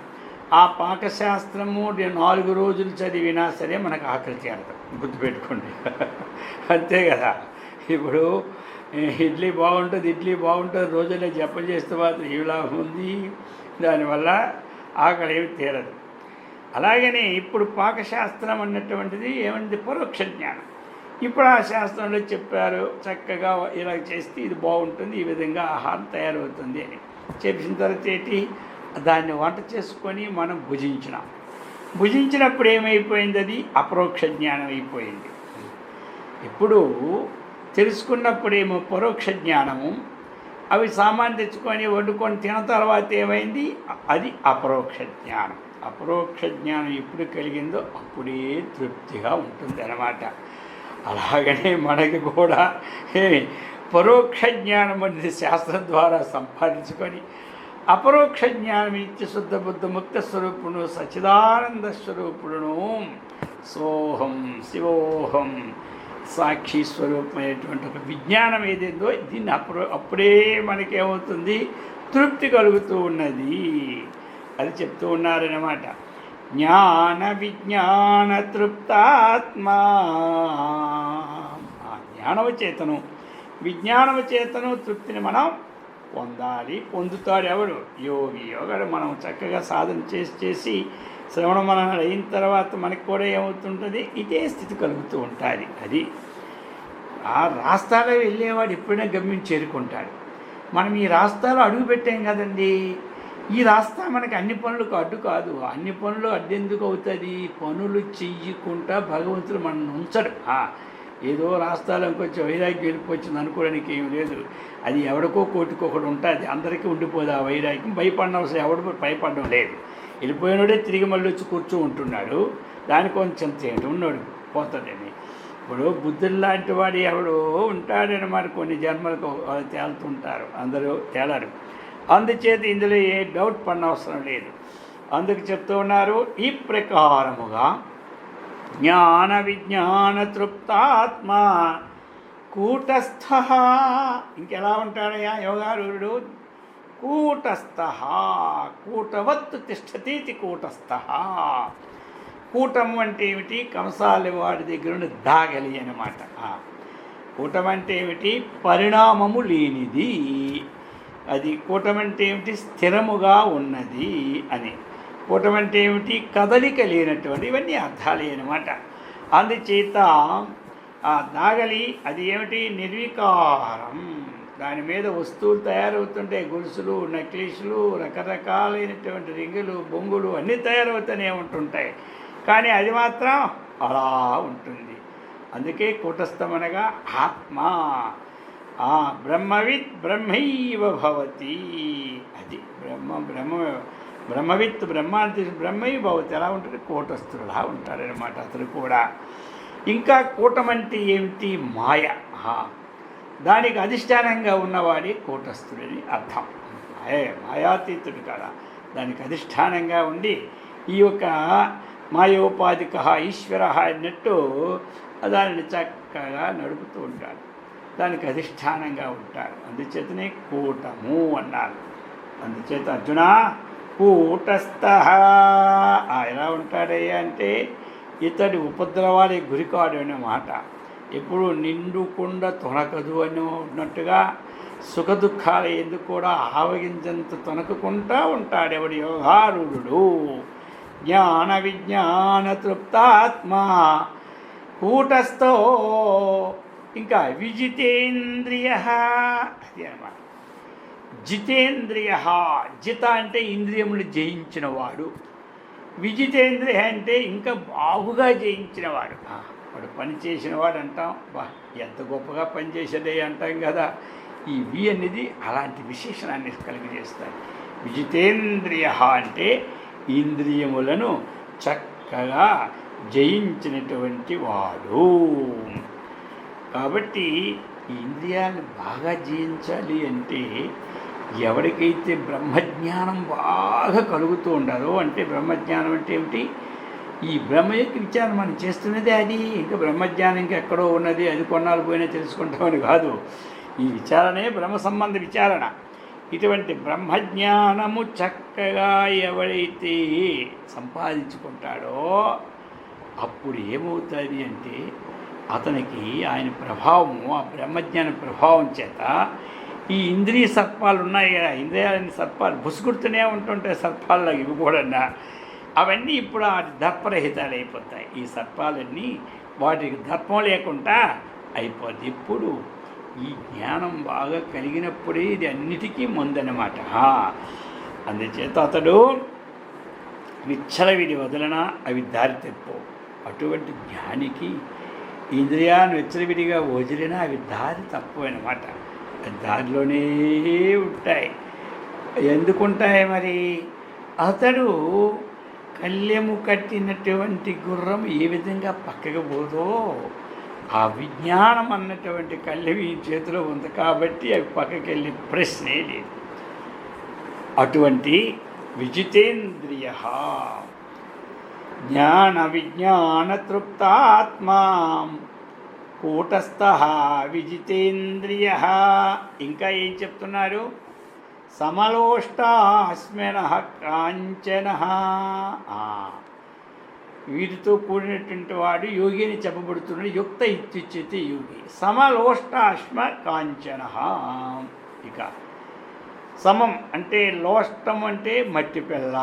Speaker 1: ఆ పాకశాస్త్రము 4 రోజులు చదివినా సరే మనకు ఆకలి చేరదు, గుర్తుపెట్టుకోండి. అంతే కదా. ఇప్పుడు ఇడ్లీ బాగుంటుంది రోజుల్లో జపం చేస్తే మాత్రం ఇలా ఉంది, దానివల్ల ఆకలి ఏమి తీరదు. అలాగనే ఇప్పుడు పాకశాస్త్రం అన్నటువంటిది ఏమంది? పరోక్ష జ్ఞానం. ఇప్పుడు ఆ శాస్త్రంలో చెప్పారు చక్కగా ఇలా చేస్తే ఇది బాగుంటుంది, ఈ విధంగా ఆహారం తయారవుతుంది అని చెప్పిన తర్వాత ఏంటి? దాన్ని వంట చేసుకొని మనం భుజించినప్పుడు ఏమైపోయింది? అది అపరోక్ష జ్ఞానం అయిపోయింది. ఇప్పుడు తెలుసుకున్నప్పుడేమో పరోక్ష జ్ఞానము. అవి సామాన్ తెచ్చుకొని వండుకొని తిన తర్వాత ఏమైంది? అది అపరోక్ష జ్ఞానం. అపరోక్ష జ్ఞానం ఎప్పుడు కలిగిందో అప్పుడే తృప్తిగా ఉంటుంది అన్నమాట. అలాగనే మనకి కూడా పరోక్ష జ్ఞానం అనేది శాస్త్రం ద్వారా సంపాదించుకొని అపరోక్ష జ్ఞానం ఇచ్చి శుద్ధ బుద్ధ ముక్త స్వరూపుడు సచ్చిదానంద స్వరూపుడును సోహం శివోహం సాక్షి స్వరూపమైనటువంటి ఒక విజ్ఞానం ఏదేందో దీన్ని అప్పుడే మనకేమవుతుంది? తృప్తి కలుగుతూ ఉన్నది. అది చెప్తూ ఉన్నారన్నమాట. జ్ఞాన విజ్ఞాన తృప్తాత్మా. ఆ జ్ఞానవ చేతను విజ్ఞానవ చేతను తృప్తిని మనం పొందుతాడు ఎవరు? యోగి. యోగాడు మనం చక్కగా సాధన చేసి శ్రవణ మననాలు అయిన తర్వాత మనకి కూడా ఏమవుతుంటుంది? ఇదే స్థితి కలుగుతూ ఉంటుంది. అది ఆ రాస్తాలో వెళ్ళేవాడు ఎప్పుడైనా గమ్యం చేరుకుంటాడు. మనం ఈ రాస్తాలో అడుగు పెట్టాం కదండి, ఈ రాస్తా మనకి అన్ని పనులకు అడ్డు కాదు. అన్ని పనులు అడ్డెందుకు అవుతుంది? పనులు చెయ్యకుండా భగవంతుడు మనం ఉంచడు. ఏదో రాస్తాలో ఇంకొంచెం వైరాగ్యం వెళ్ళిపోయింది అనుకోవడానికి ఏం లేదు. అది ఎవడికో కోటికొకడు ఉంటుంది, అందరికీ ఉండిపోదు ఆ వైరాగ్యం. భయపడిన అవసరం ఎవడు భయపడడం లేదు. వెళ్ళిపోయినోడే తిరిగి మళ్ళీ వచ్చి ఉంటున్నాడు. దాని కొంచెం తేట ఉన్నాడు పోతాడని. ఇప్పుడు బుద్ధుడు లాంటి వాడు ఎవడో ఉంటాడని మరి కొన్ని జన్మలకు వాళ్ళు తేలుతుంటారు, అందరూ తేలరు. అందుచేత ఇందులో ఏ డౌట్ పడనవసరం లేదు. అందుకు చెప్తూ ఉన్నారు, ఈ ప్రకారముగా జ్ఞాన విజ్ఞాన తృప్తాత్మ కూటస్థ. ఇంకెలా ఉంటాడయ్యా యోగారూఢుడు? కూటస్థ, కూటవత్తు తిష్టతీతి కూటస్థ. కూటం అంటే ఏమిటి? కంసాలి వాడి దగ్గర నుండి దాగలి అన్నమాట. కూటం అంటే ఏమిటి? పరిణామము లేనిది. అది కూటం అంటే ఏమిటి? స్థిరముగా ఉన్నది అని. కూటం అంటే ఏమిటి? కదలిక లేనటువంటి, ఇవన్నీ అర్థాలే అన్నమాట. అందుచేత ఆ దాగలి అది ఏమిటి? నిర్వికారం. దాని మీద వస్తువులు తయారవుతుంటాయి, గొలుసులు, నెక్లెస్లు, రకరకాలైనటువంటి రింగులు, బొంగులు అన్నీ తయారవుతూనే ఉంటుంటాయి. కానీ అది మాత్రం అలా ఉంటుంది. అందుకే కూటస్థమనగా ఆత్మ. బ్రహ్మవిత్ బ్రహ్మైవ భవతి. అది బ్రహ్మవిత్ బ్రహ్మాంతి బ్రహ్మైవ భవతి. ఎలా ఉంటుంది? కూటస్థులా ఉంటారనమాట అతను కూడా. ఇంకా కూటం అంటే ఏమిటి? మాయ. దానికి అధిష్టానంగా ఉన్నవాడి కూటస్థుడని అర్థం. మాయాతీతుడు కదా, దానికి అధిష్టానంగా ఉండి ఈ యొక్క మాయోపాధిక ఈశ్వర అన్నట్టు దానిని చక్కగా నడుపుతూ ఉంటాడు, దానికి అధిష్టానంగా ఉంటాడు. అందుచేతనే కూటము అన్నారు. అందుచేత అర్జున కూటస్థ ఎలా ఉంటాడయ్యా అంటే ఇతడి ఉపద్రవాలే గురికాడు అన్నమాట. ఎప్పుడు నిండుకుండా తొనకదు అని ఉన్నట్టుగా సుఖదుఖాలు ఎందుకు కూడా ఆవగించంత తొనకకుండా ఉంటాడు ఎవడు యోగారూఢుడు. జ్ఞాన విజ్ఞాన తృప్తాత్మ కూటస్థో. ఇంకా విజితేంద్రియ, అది అన్నమాట. జితేంద్రియ, జిత అంటే ఇంద్రియములు జయించినవాడు. విజితేంద్రియ అంటే ఇంకా బాగుగా జయించినవాడు. వాడు పని చేసినవాడు అంటాం, బా ఎంత గొప్పగా పనిచేసేదే అంటాం కదా. ఈ వి అనేది అలాంటి విశేషణాన్ని కలిగజేస్తాయి. విజితేంద్రియ అంటే ఇంద్రియములను చక్కగా జయించినటువంటి వాడు. కాబట్టి ఈ ఇంద్రియాలను బాగా జయించాలి అంటే ఎవరికైతే బ్రహ్మజ్ఞానం బాగా కలుగుతూ ఉండదో, అంటే బ్రహ్మజ్ఞానం అంటే ఏమిటి? ఈ బ్రహ్మ యొక్క విచారం మనం చేస్తున్నదే అది. ఇంకా బ్రహ్మజ్ఞానం ఇంకా ఎక్కడో ఉన్నది, అది కొన్నాళ్ళు పోయినా తెలుసుకుంటామని కాదు. ఈ విచారణే బ్రహ్మ సంబంధ విచారణ. ఇటువంటి బ్రహ్మజ్ఞానము చక్కగా ఎవరైతే సంపాదించుకుంటాడో అప్పుడు ఏమవుతుంది అంటే అతనికి ఆయన ప్రభావము, ఆ బ్రహ్మజ్ఞాన ప్రభావం చేత ఈ ఇంద్రియ సర్పాలు ఉన్నాయి కదా, ఇంద్రియాలని సర్పాలు బుసుగుడుతూనే ఉంటుంటాయి. సర్పాల్లో ఇవి కూడా అవన్నీ ఇప్పుడు వాటి దర్పరహితాలు అయిపోతాయి. ఈ సర్పాలన్నీ వాటికి దర్పం లేకుండా అయిపోద్ది. ఇప్పుడు ఈ జ్ఞానం బాగా కలిగినప్పుడే ఇది అన్నిటికీ ముందన్నమాట. అందుచేత అతడు విచ్చలవిడి వదలన అవి దారి తెప్పవు. అటువంటి జ్ఞానికి ఇంద్రియాన్ని విచ్చలవిడిగా వదిలినా అవి దారి తప్పు అన్నమాట. దారిలోనే ఉంటాయి. ఎందుకుంటాయి మరి? అతడు కళ్యము కట్టినటువంటి గుర్రం ఏ విధంగా పక్కకు పోదో ఆ విజ్ఞానం అన్నటువంటి కళ్యం ఈ చేతిలో ఉంది కాబట్టి అవి పక్కకి వెళ్ళే ప్రశ్నే లేదు. అటువంటి విజితేంద్రియ జ్ఞాన విజ్ఞాన తృప్తాత్మా కూటస్థ విజితేంద్రియ. ఇంకా ఏం చెప్తున్నారు? సమలోష్టాస్మిన కాంచన. వీటితో కూడినటువంటి వాడు యోగి అని చెప్పబడుతున్నాడు. యుక్త ఇత్యుచ్యతే యోగి. సమలోష్టాశ్మ కాంచన. ఇక సమం అంటే లోష్టం అంటే మట్టి పిల్ల,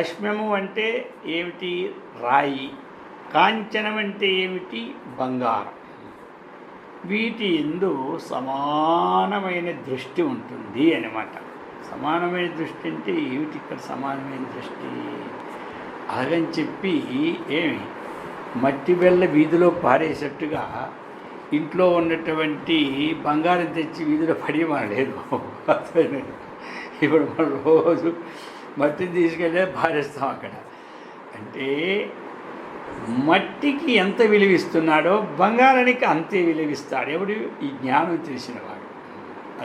Speaker 1: అశ్మము అంటే ఏమిటి? రాయి, కాంచనం అంటే ఏమిటి? బంగారం. వీటి ఎందు సమానమైన దృష్టి ఉంటుంది అన్నమాట. సమానమైన దృష్టి అంటే ఏమిటి? ఇక్కడ సమానమైన దృష్టి అలాగని చెప్పి ఏమి మట్టి బెల్ల వీధిలో పారేసేట్టుగా ఇంట్లో ఉన్నటువంటి బంగారం తెచ్చి వీధిలో పడేయమనలేదు. ఇప్పుడు మనం రోజు మట్టిని తీసుకెళ్ళి పారేస్తాం అక్కడ. అంటే మట్టికి ఎంత విలువిస్తున్నాడో బంగారానికి అంతే విలువిస్తాడు ఎవడు? ఈ జ్ఞానం తెలిసినవాడు.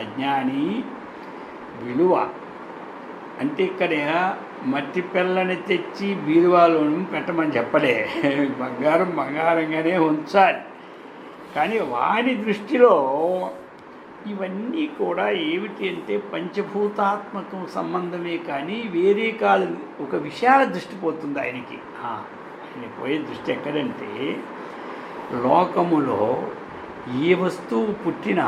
Speaker 1: అజ్ఞాని విలువ అంటే ఇక్కడ మట్టి పిల్లని తెచ్చి బీరువాలోను పెట్టమని చెప్పలే. బంగారం బంగారంగానే ఉంచాలి. కానీ వాని దృష్టిలో ఇవన్నీ కూడా ఏమిటి అంటే పంచభూతాత్మకం సంబంధమే, కానీ వేరే కాదు. ఒక విశాల దృష్టి పోతుంది ఆయనకి. ఆయన పోయే దృష్టి ఎక్కడంటే లోకములో ఏ వస్తువు పుట్టినా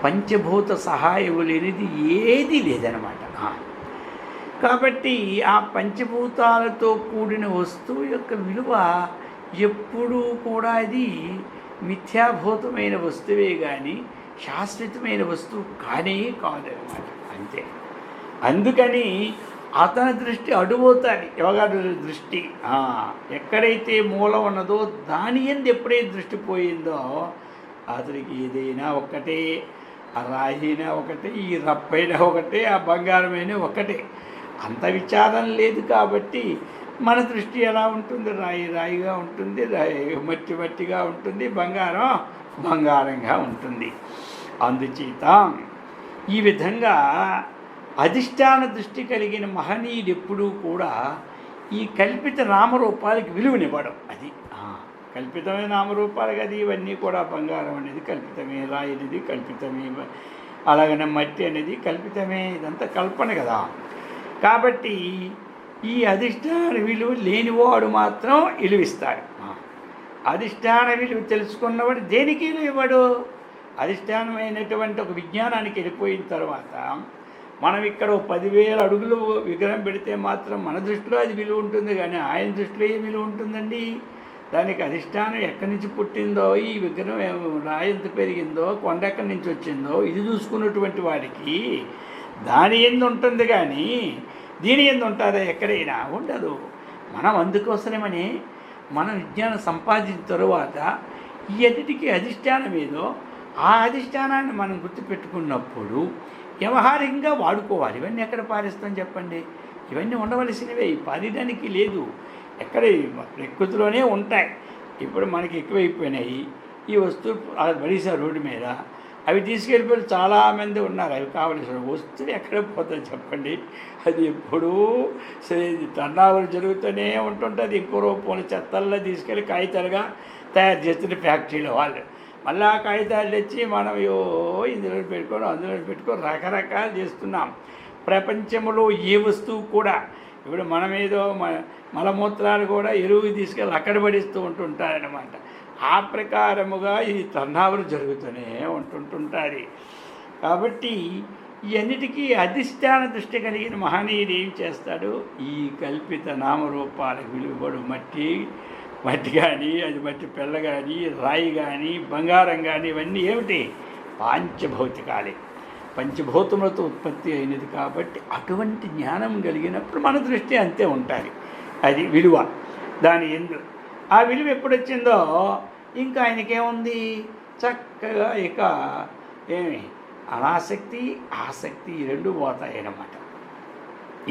Speaker 1: పంచభూత సహాయము లేనిది ఏది లేదనమాట. కాబట్టి ఆ పంచభూతాలతో కూడిన వస్తువు యొక్క విలువ ఎప్పుడూ కూడా అది మిథ్యాభూతమైన వస్తువే కానీ శాశ్వతమైన వస్తువు కానే కాదనమాట. అంతే. అందుకని అతని దృష్టి అడుగుతాడు. యోగాడు దృష్టి ఎక్కడైతే మూలం ఉన్నదో దాని ఎందు ఎప్పుడైతే దృష్టి పోయిందో అతనికి ఏదైనా ఒకటే, ఆ రాయినా ఒకటే, ఈ రప్పైనా ఒకటే, ఆ బంగారమైనా ఒకటే. అంత విచారం లేదు. కాబట్టి మన దృష్టి ఎలా ఉంటుంది? రాయి రాయిగా ఉంటుంది, మట్టి మట్టిగా ఉంటుంది, బంగారం బంగారంగా ఉంటుంది. అందుచేత ఈ విధంగా అధిష్టాన దృష్టి కలిగిన మహనీయుడు ఎప్పుడూ కూడా ఈ కల్పిత నామరూపాలకి విలువనివ్వడం. అది కల్పితమైన నామరూపాలు అది. ఇవన్నీ కూడా బంగారం అనేది కల్పితమే, రాయి అనేది కల్పితమే, అలాగనే మట్టి అనేది కల్పితమే. ఇదంతా కల్పన కదా. కాబట్టి ఈ అధిష్టాన విలువ లేనివాడు మాత్రం విలువిస్తాడు. అధిష్టాన విలువ తెలుసుకున్నవాడు దేనికి విలువడు? అధిష్టానమైనటువంటి ఒక విజ్ఞానానికి వెళ్ళిపోయిన తర్వాత మనం ఇక్కడ 10,000 అడుగులు విగ్రహం పెడితే మాత్రం మన దృష్టిలో అది విలువ ఉంటుంది, కానీ ఆయన దృష్టిలో ఏ విలువ ఉంటుందండి? దానికి అధిష్టానం ఎక్కడి నుంచి పుట్టిందో, ఈ విగ్రహం రాయి ఎంత పెరిగిందో, కొండ ఎక్కడి నుంచి వచ్చిందో ఇది చూసుకున్నటువంటి వాడికి దాని ఎందు ఉంటుంది, కానీ దీని ఎందు ఉంటుందా? ఎక్కడైనా ఉండదు. మనం అందుకోసమని మనం విజ్ఞానం సంపాదించిన తరువాత ఈ అన్నిటికీ అధిష్టానం ఏదో ఆ అధిష్టానాన్ని మనం గుర్తుపెట్టుకున్నప్పుడు వ్యవహారికంగా వాడుకోవాలి. ఇవన్నీ ఎక్కడ పారేస్తాం చెప్పండి? ఇవన్నీ ఉండవలసినవే, పారేయడానికి లేదు. ఎక్కడ ప్రకృతిలోనే ఉంటాయి. ఇప్పుడు మనకి ఎక్కువైపోయినాయి ఈ వస్తువులు పడేసారు రోడ్డు మీద, అవి తీసుకెళ్ళిపోయి చాలామంది ఉన్నారు. అవి కావలసిన వస్తువులు ఎక్కడ పోతుంది చెప్పండి? అది ఎప్పుడూ టర్నావర్ జరుగుతూనే ఉంటుంటుంది. ఇంకో రూపంలో చెత్తల్లో తీసుకెళ్ళి కాగితాలుగా తయారు చేస్తున్న ఫ్యాక్టరీలో వాళ్ళు మళ్ళీ ఆ కాగితాలు తెచ్చి మనం ఇందులో పెట్టుకొని అందులో పెట్టుకొని రకరకాలు చేస్తున్నాం. ప్రపంచంలో ఏ వస్తువు కూడా ఇప్పుడు మనమేదో మలమూత్రాలు కూడా ఎరువు తీసుకెళ్ళి అక్కడ పడిస్తూ ఉంటుంటారనమాట. ఆ ప్రకారముగా ఈ టర్నావర్ జరుగుతూనే ఉంటుంటుంది. కాబట్టి ఇవన్నిటికీ అధిష్టాన దృష్టి కలిగిన మహనీయుడు ఏం చేస్తాడు? ఈ కల్పిత నామరూపాలకు విలువబడు మట్టి కానీ, అది మట్టి పిల్ల కానీ, రాయి కానీ, బంగారం కానీ, ఇవన్నీ ఏమిటి? పాంచభౌతికాలే, పంచభూతములతో ఉత్పత్తి అయినది. కాబట్టి అటువంటి జ్ఞానం కలిగినప్పుడు మన దృష్టి అంతే ఉంటుంది. అది విలువ. దాని ఎందు ఆ విలువ ఎప్పుడు వచ్చిందో ఇంకా ఆయనకేముంది? చక్కగా ఇక ఏమి అనాసక్తి ఆసక్తి ఈ రెండు పోతాయన్నమాట.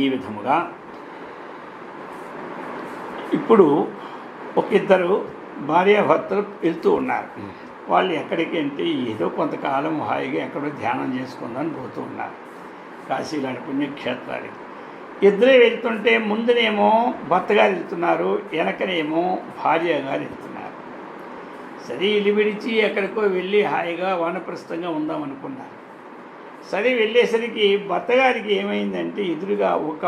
Speaker 1: ఈ విధముగా ఇప్పుడు ఒక ఇద్దరు భార్యాభర్తలు వెళ్తూ ఉన్నారు. వాళ్ళు ఎక్కడికి అంటే ఏదో కొంతకాలం హాయిగా ఎక్కడో ధ్యానం చేసుకుందని పోతూ ఉన్నారు కాశీలాంటి పుణ్యక్షేత్రాలకి. ఇద్దరే వెళ్తుంటే ముందునేమో భర్త గారు వెళ్తున్నారు, వెనకనేమో భార్య గారు వెళ్తున్నారు. సరే ఇల్లు విడిచి ఎక్కడికో వెళ్ళి హాయిగా వానప్రస్థంగా ఉందామనుకున్నారు. సరే వెళ్ళేసరికి భర్త గారికి ఏమైందంటే ఎదురుగా ఒక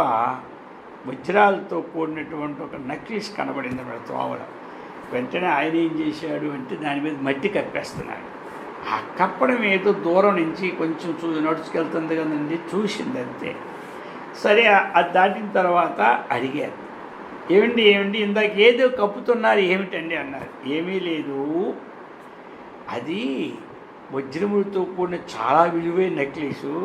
Speaker 1: వజ్రాలతో కూడినటువంటి ఒక నక్లీస్ కనబడింది అన్నమాట తోవలో. వెంటనే ఆయన ఏం చేశాడు అంటే దాని మీద మట్టి కప్పేస్తున్నాడు. ఆ కప్పడం ఏదో దూరం నుంచి కొంచెం నడుచుకెళ్తుంది కదండి, చూసింది అంతే. సరే అది దాటిన తర్వాత అడిగారు, ఏమండి ఇందాక ఏదో కప్పుతున్నారు ఏమిటండి అన్నారు. ఏమీ లేదు, అది వజ్రములతో కూడిన చాలా విలువైన నెక్లెసు,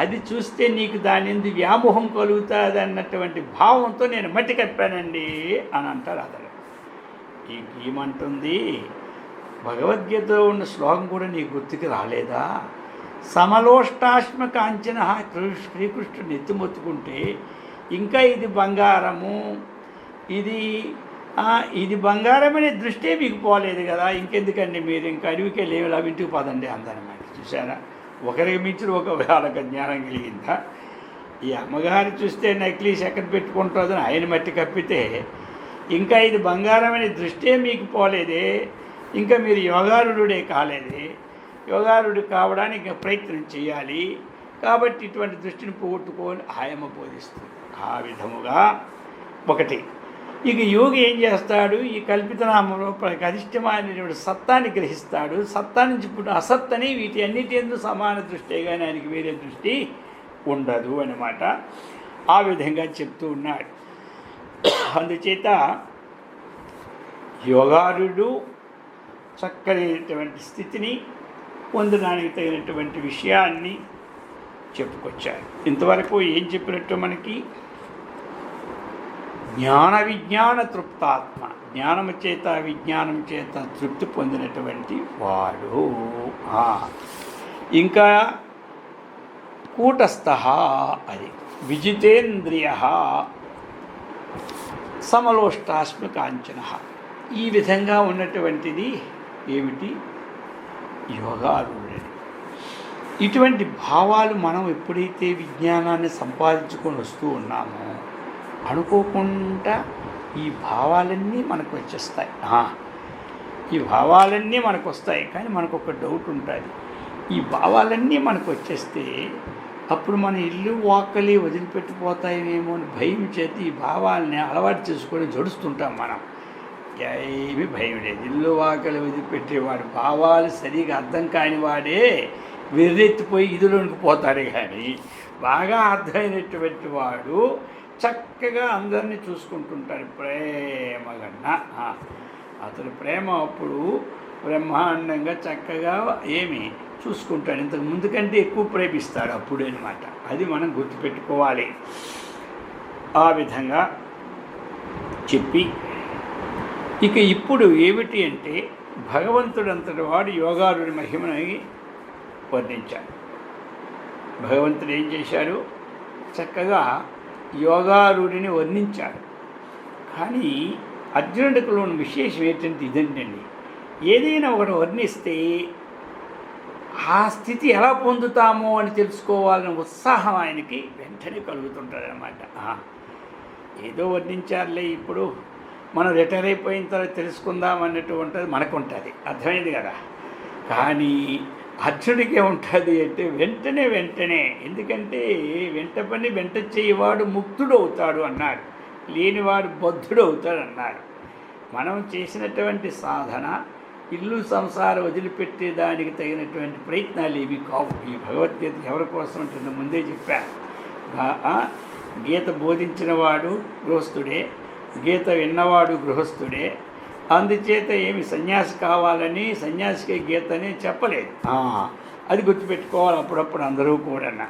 Speaker 1: అది చూస్తే నీకు దాని ఎందు వ్యామోహం కలుగుతుంది అన్నటువంటి భావంతో నేను మట్టి కప్పానండి అని అంటారు అతను. ఏమంటుంది? భగవద్గీతలో ఉన్న శ్లోకం కూడా నీకు గుర్తుకు రాలేదా? సమలోష్టాశ్మ కాంచన శ్రీకృష్ణుడు ఎత్తిమొత్తుకుంటే ఇంకా ఇది బంగారము, ఇది ఇది బంగారమనే దృష్టే మీకు పోలేదు కదా, ఇంకెందుకండి మీరు ఇంకా అడవికి వెళ్ళి ఇలా ఇంటికి పోదండి అందనమాట. చూసారా, ఒకరికి మించిన ఒక వాళ్ళకి జ్ఞానం కలిగిందా. ఈ అమ్మగారు చూస్తే నెక్లెస్ ఎక్కడ పెట్టుకుంటుందని ఆయన మట్టి కప్పితే ఇంకా ఇది బంగారం అనే దృష్టే మీకు పోలేదే, ఇంకా మీరు యోగారుడే కాలేదే. యోగారుడు కావడానికి ఇంకా ప్రయత్నం చేయాలి. కాబట్టి ఇటువంటి దృష్టిని పోగొట్టుకొని ఆయమ్మ బోధిస్తుంది. ఆ విధముగా ఒకటి. ఇక యోగి ఏం చేస్తాడు, ఈ కల్పితనామంలో అధిష్టమైనటువంటి సత్తాన్ని గ్రహిస్తాడు. సత్తా నుంచి పుట్టిన అసత్తని వీటి అన్నిటి ఎందుకు సమాన దృష్టే కానీ ఆయనకి వేరే దృష్టి ఉండదు అన్నమాట. ఆ విధంగా చెప్తూ ఉన్నాడు. అందుచేత యోగారుడు చక్కనైనటువంటి స్థితిని పొందడానికి తగినటువంటి విషయాన్ని చెప్పుకొచ్చారు. ఇంతవరకు ఏం చెప్పినట్టు మనకి జ్ఞాన విజ్ఞాన తృప్తాత్మ, జ్ఞానము చేత విజ్ఞానం చేత తృప్తి పొందినటువంటి వాడు. ఇంకా కూటస్థ, అది విజితేంద్రియ సమలోష్టాశ్మకాంచన. ఈ విధంగా ఉన్నటువంటిది ఏమిటి, యోగారుడని. ఇటువంటి భావాలు మనం ఎప్పుడైతే విజ్ఞానాన్ని సంపాదించుకొని వస్తూ ఉన్నామో అనుకోకుండా ఈ భావాలన్నీ మనకు వచ్చేస్తాయి. ఈ భావాలన్నీ మనకు వస్తాయి. కానీ మనకు ఒక డౌట్ ఉంటుంది, ఈ భావాలన్నీ మనకు వచ్చేస్తే అప్పుడు మన ఇల్లు వాకలి వదిలిపెట్టిపోతాయేమో అని భయం చేతి ఈ భావాలని అలవాటు చేసుకొని జడుస్తుంటాం మనం. ఏమీ భయం లేదు. ఇల్లు వాకలి వదిలిపెట్టేవాడు భావాలు సరిగా అర్థం కాని వాడే వెర్రెత్తిపోయి ఇదిలోనికి పోతాడు. కానీ బాగా అర్థమైనటువంటి వాడు చక్కగా అందరినీ చూసుకుంటుంటాడు ప్రేమగన్నా. అతని ప్రేమ అప్పుడు బ్రహ్మాండంగా చక్కగా ఏమి చూసుకుంటాడు. ఇంతకు ముందు కంటే ఎక్కువ ప్రేమిస్తాడు అప్పుడు అనమాట. అది మనం గుర్తుపెట్టుకోవాలి. ఆ విధంగా చెప్పి ఇక ఇప్పుడు ఏమిటి అంటే భగవంతుడంతటి వాడు యోగారుడి మహిమని వర్ణించాడు. భగవంతుడు ఏం చేశాడు, చక్కగా యోగారుడిని వర్ణించాడు. కానీ అర్జునుడికి ఉన్న విశేషం ఏంటంటే ఇదండి, ఏదైనా ఒకటి వర్ణిస్తే ఆ స్థితి ఎలా పొందుతామో అని తెలుసుకోవాలనే ఉత్సాహం ఆయనకి వెంటనే కలుగుతుంటుంది అన్నమాట. ఏదో వర్ణించారులే, ఇప్పుడు మనం రిటైర్ అయిపోయిన తర్వాత తెలుసుకుందాం అన్నట్టు ఉంటుంది, మనకు ఉంటుంది, అర్థమైంది కదా. కానీ అర్జునుడికే ఉంటుంది అంటే వెంటనే, ఎందుకంటే వెంట పని వెంట చేయవాడు ముక్తుడు అవుతాడు అన్నాడు, లేనివాడు బద్ధుడు అవుతాడు అన్నారు. మనం చేసినటువంటి సాధన ఇల్లు సంసారం వదిలిపెట్టేదానికి తగినటువంటి ప్రయత్నాలు ఏవి కావు. ఈ భగవద్గీత ఎవరి కోసం ఉంటుంది ముందే చెప్పాను. గీత బోధించినవాడు గృహస్థుడే, గీత విన్నవాడు గృహస్థుడే. అందుచేత ఏమి సన్యాసి కావాలని సన్యాసికి గీతని చెప్పలేదు. అది గుర్తుపెట్టుకోవాలి అప్పుడప్పుడు అందరూ కూడా.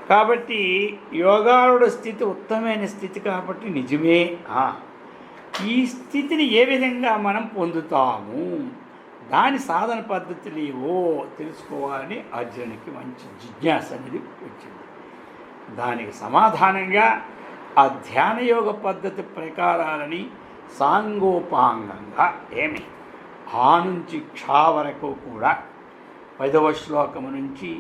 Speaker 1: కాబట్టి యోగారుడ స్థితి ఉత్తమమైన స్థితి కాబట్టి నిజమే. ఈ స్థితిని ఏ విధంగా మనం పొందుతాము, దాని సాధన పద్ధతులు ఏవో తెలుసుకోవాలని అర్జునునికి మంచి జిజ్ఞాస అనేది వచ్చింది. దానికి సమాధానంగా ఆ ధ్యానయోగ పద్ధతి ప్రకారాలని సాంగోపాంగంగా ఏమి ఆ నుంచి క్షా వరకు కూడా 10వ శ్లోకము నుంచి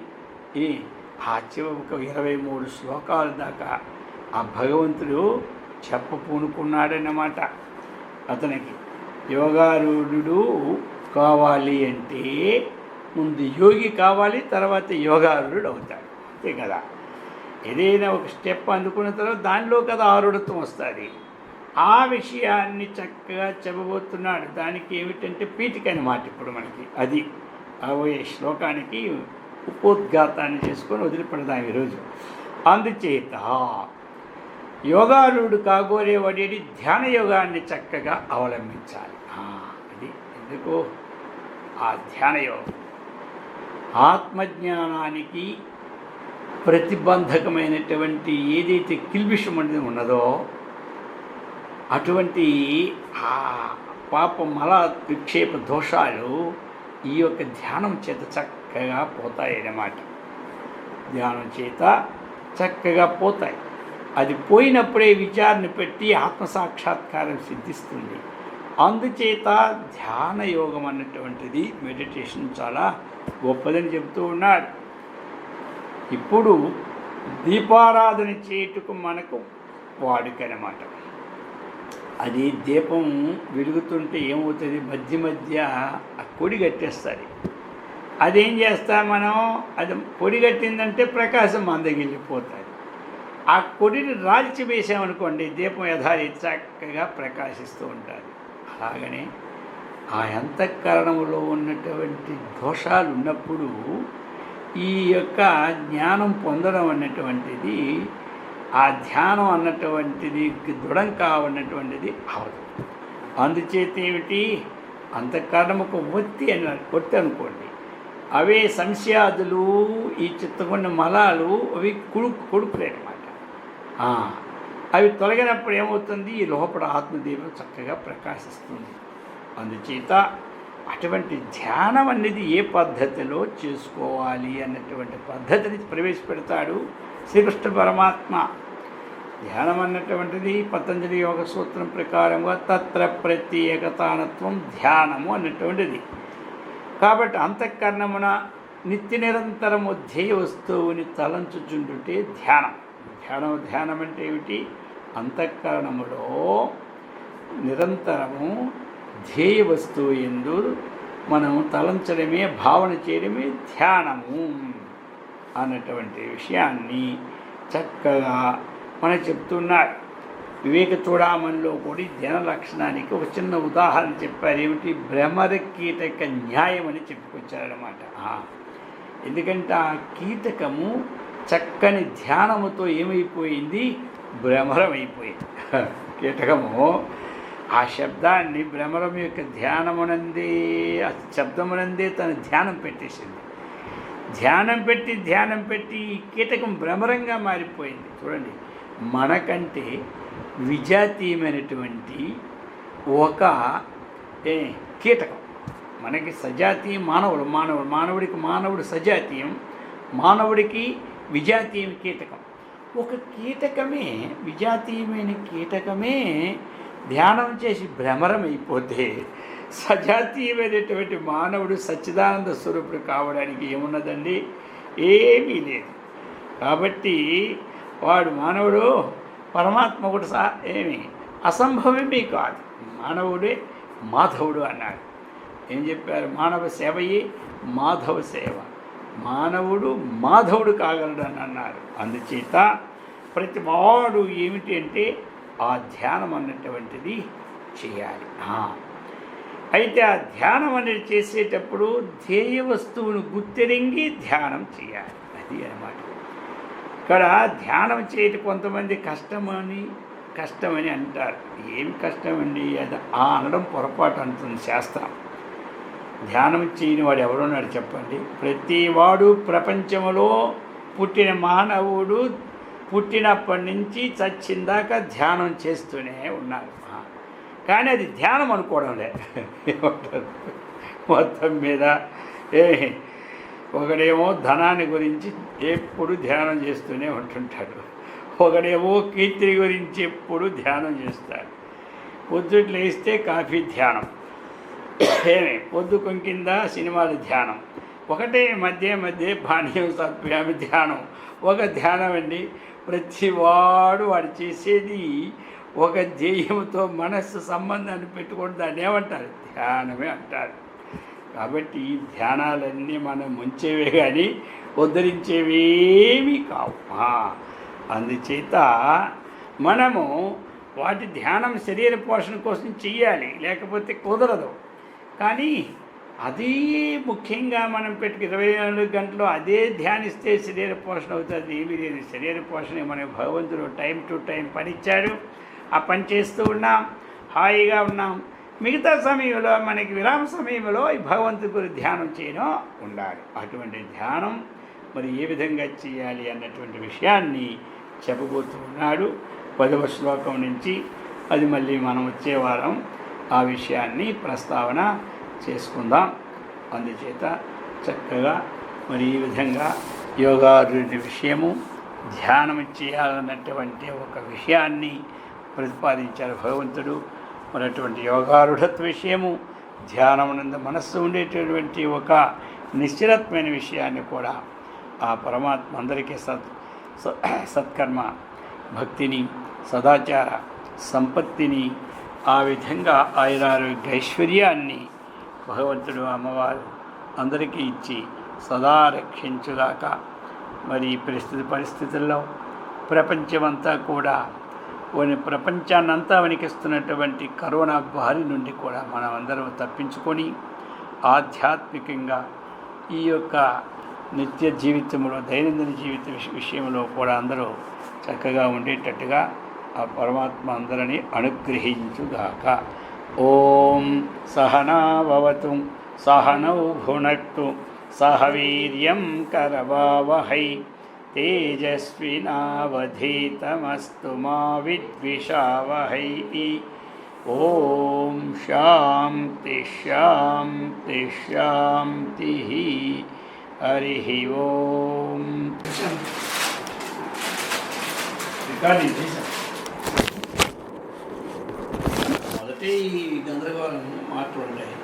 Speaker 1: ఆ చివరికి 23 శ్లోకాల దాకా ఆ భగవంతుడు చెప్పూనుకున్నాడన్నమాట. అతనికి యోగారూఢుడు కావాలి అంటే ముందు యోగి కావాలి, తర్వాత యోగారూఢుడు అవుతాడు, అంతే కదా. ఏదైనా ఒక స్టెప్ అందుకున్న తర్వాత దానిలో కదా ఆరుఢత్వం వస్తుంది. ఆ విషయాన్ని చక్కగా చెప్పబోతున్నాడు. దానికి ఏమిటంటే పీఠిక అన్నమాట. ఇప్పుడు మనకి అది అవే శ్లోకానికి ఉపోద్ఘాతాన్ని చేసుకొని వదిలిపెడదాం ఈరోజు. అందుచేత యోగారుడు కాగోరేవాడేది ధ్యాన యోగాన్ని చక్కగా అవలంబించాలి. అది ఎందుకు ఆ ధ్యాన యోగం ఆత్మజ్ఞానానికి ప్రతిబంధకమైనటువంటి ఏదైతే కిల్బిషం అనేది ఉన్నదో అటువంటి ఆ పాప మల విక్షేప దోషాలు ఈ యొక్క ధ్యానం చేత చక్కగా పోతాయి అన్నమాట. ధ్యానం చేత చక్కగా పోతాయి. అది పోయినప్పుడే విచారణ పెట్టి ఆత్మసాక్షాత్కారం సిద్ధిస్తుంది. అందుచేత ధ్యాన యోగం అన్నటువంటిది మెడిటేషన్ చాలా గొప్పదని చెబుతూ ఉన్నాడు. ఇప్పుడు దీపారాధన చేయుటకు మనకు వాడుకనమాట. అది దీపం వెలుగుతుంటే ఏమవుతుంది, మధ్య మధ్య ఆ కొడి కట్టేస్తుంది. అదేం చేస్తాం మనం, అది కొడి కట్టిందంటే ప్రకాశం మందగిల్లిపోతుంది. ఆ కొడిని రాల్చి వేసామనుకోండి, దీపం యథారి చక్కగా ప్రకాశిస్తూ ఉంటుంది. అలాగనే ఆ అంతఃకరణంలో ఉన్నటువంటి దోషాలు ఉన్నప్పుడు ఈ యొక్క జ్ఞానం పొందడం అన్నటువంటిది, ఆ ధ్యానం అన్నటువంటిది దృఢం కావన్నటువంటిది అవదు. అందుచేత ఏమిటి, అంతఃకరణముకు ఒత్తి అనుకోండి, అవే సంశయాదులు, ఈ చిత్తగుండ మలాలు అవి కొడుకులేనమాట. అవి తొలగినప్పుడు ఏమవుతుంది, ఈ లోపల ఆత్మదీపం చక్కగా ప్రకాశిస్తుంది. అందుచేత అటువంటి ధ్యానం అనేది ఏ పద్ధతిలో చేసుకోవాలి అన్నటువంటి పద్ధతిని ప్రవేశపెడతాడు శ్రీకృష్ణ పరమాత్మ. ధ్యానం అన్నటువంటిది పతంజలి యోగ సూత్రం ప్రకారంగా తత్ర ప్రత్యేకతానత్వం ధ్యానము అన్నటువంటిది. కాబట్టి అంతఃకరణమున నిత్య నిరంతరము ధ్యేయ వస్తువుని తలంచుచుండుటే ధ్యానం. ధ్యానం అంటే ఏమిటి, అంతఃకరణములో నిరంతరము ధ్యేయ వస్తువు యందు మనం తలంచడమే, భావన చేయడమే ధ్యానము అన్నటువంటి విషయాన్ని చక్కగా మనం చెప్తున్నారు. వివేక చూడామణిలో కూడా ధ్యాన లక్షణానికి ఒక చిన్న ఉదాహరణ చెప్పారు. ఏమిటి, భ్రమర కీటక న్యాయం అని చెప్పుకొచ్చారన్నమాట. ఎందుకంటే ఆ కీటకము చక్కని ధ్యానముతో ఏమైపోయింది, భ్రమరమైపోయింది. కీటకము ఆ శబ్దాన్ని భ్రమరం యొక్క ధ్యానమునందే, ఆ శబ్దమునందే తన ధ్యానం పెట్టేసింది. ధ్యానం పెట్టి ఈ కీటకం భ్రమరంగా మారిపోయింది. చూడండి, మనకంటే విజాతీయమైనటువంటి ఒక కీటకం, మనకి సజాతీయం మానవుడికి సజాతీయం, మానవుడికి విజాతీయం కీటకం. ఒక కీటకమే, విజాతీయమైన కీటకమే ధ్యానం చేసి భ్రమరమైపోతే సజాతీయమైనటువంటి మానవుడు సచ్చిదానంద స్వరూపుడు కావడానికి ఏమున్నదండి, ఏమీ లేదు. కాబట్టి వాడు మానవుడు పరమాత్మ కూడా ఏమి అసంభవమే కాదు. మానవుడే మాధవుడు అన్నాడు. ఏం చెప్పారు, మానవ సేవయే మాధవ సేవ, మానవుడు మాధవుడు కాగలడు అని అన్నారు. అందుచేత ప్రతి వాడు ఏమిటి అంటే ఆ ధ్యానం అన్నటువంటిది చేయాలి. అయితే ఆ ధ్యానం అనేది చేసేటప్పుడు ధ్యేయ వస్తువును గుర్తిరింగి ధ్యానం చేయాలి. అది అన్నమాట. ఇక్కడ ధ్యానం చేయటం కొంతమంది కష్టమని అంటారు. ఏమి కష్టమండి, అది అనడం పొరపాటు అంటుంది శాస్త్రం. ధ్యానం చేయని వాడు ఎవరున్నాడు చెప్పండి? ప్రతివాడు ప్రపంచంలో పుట్టిన మానవుడు పుట్టినప్పటి నుంచి చచ్చిందాకా ధ్యానం చేస్తూనే ఉన్నారు. కానీ అది ధ్యానం అనుకోవడం లేదు. మొత్తం మీద ఒకడేమో ధనాన్ని గురించి ఎప్పుడు ధ్యానం చేస్తూనే ఉంటుంటాడు, ఒకడేమో కీర్తి గురించి ఎప్పుడు ధ్యానం చేస్తాడు. పొద్దుట్లు వేస్తే కాఫీ ధ్యానం, పొద్దు కొంకింద సినిమాలు ధ్యానం, ఒకటే మధ్య పానీయం సత్యామి ధ్యానం, ఒక ధ్యానం అండి. ప్రతివాడు వాడు చేసేది ఒక ధ్యేయంతో మనస్సు సంబంధాన్ని పెట్టుకొని దాన్ని ఏమంటారు, ధ్యానమే అంటారు. కాబట్టి ఈ ధ్యానాలన్నీ మనం ముంచేవే కానీ ఉద్ధరించేవేమీ కావు. అందుచేత మనము వాటి ధ్యానం శరీర పోషణ కోసం చెయ్యాలి, లేకపోతే కుదరదు. కానీ అది ముఖ్యంగా మనం పెట్టుకు 24 గంటలు అదే ధ్యానిస్తే శరీర పోషణ అవుతుంది. ఏమీ లేదు. శరీర పోషణ మన భగవంతుడు టైం టు టైం పనిచ్చాడు, ఆ పని చేస్తూ ఉన్నాం, హాయిగా ఉన్నాం. మిగతా సమయంలో మనకి విరామ సమయంలో ఈ భగవంతుడి ధ్యానం చేయడం ఉండాలి. అటువంటి ధ్యానం మరి ఏ విధంగా చేయాలి అన్నటువంటి విషయాన్ని చెప్పబోతూ ఉన్నాడు 10వ శ్లోకం నుంచి. అది మళ్ళీ మనం వచ్చే వారం ఆ విషయాన్ని ప్రస్తావన చేసుకుందాం. అందుచేత చక్కగా మరి ఈ విధంగా యోగారుడి విషయము ధ్యానం చేయాలన్నటువంటి ఒక విషయాన్ని ప్రతిపాదించారు భగవంతుడు. మరి అటువంటి యోగారూఢత్వ విషయము, ధ్యానమునందు మనస్సు ఉండేటటువంటి ఒక నిశ్చలత్వమైన విషయాన్ని కూడా ఆ పరమాత్మ అందరికీ సత్కర్మ భక్తిని, సదాచార సంపత్తిని, ఆ విధంగా ఆయురారోగ్య ఐశ్వర్యాన్ని భగవంతుడు అమ్మవారు అందరికీ ఇచ్చి సదా రక్షించుగాక. మరి పరిస్థితుల్లో ప్రపంచమంతా కూడా ప్రపంచాన్నంతా వణికిస్తున్నటువంటి కరోనా బారి నుండి కూడా మనం అందరం తప్పించుకొని ఆధ్యాత్మికంగా ఈ యొక్క నిత్య జీవితంలో, దైనందిన జీవిత విషయంలో కూడా అందరూ చక్కగా ఉండేటట్టుగా ఆ పరమాత్మ అందరినీ అనుగ్రహించుగాక. ఓం సహనావతు సహనౌ భునక్తు సహ వీర్యం కరవావహై తేజస్వినావధీతమస్తు మా విద్విషావహై. ఓం శాంతి శాంతి శాంతి. హరి ఓం. మొదటి గందరగోళం మాట్లాడాయి.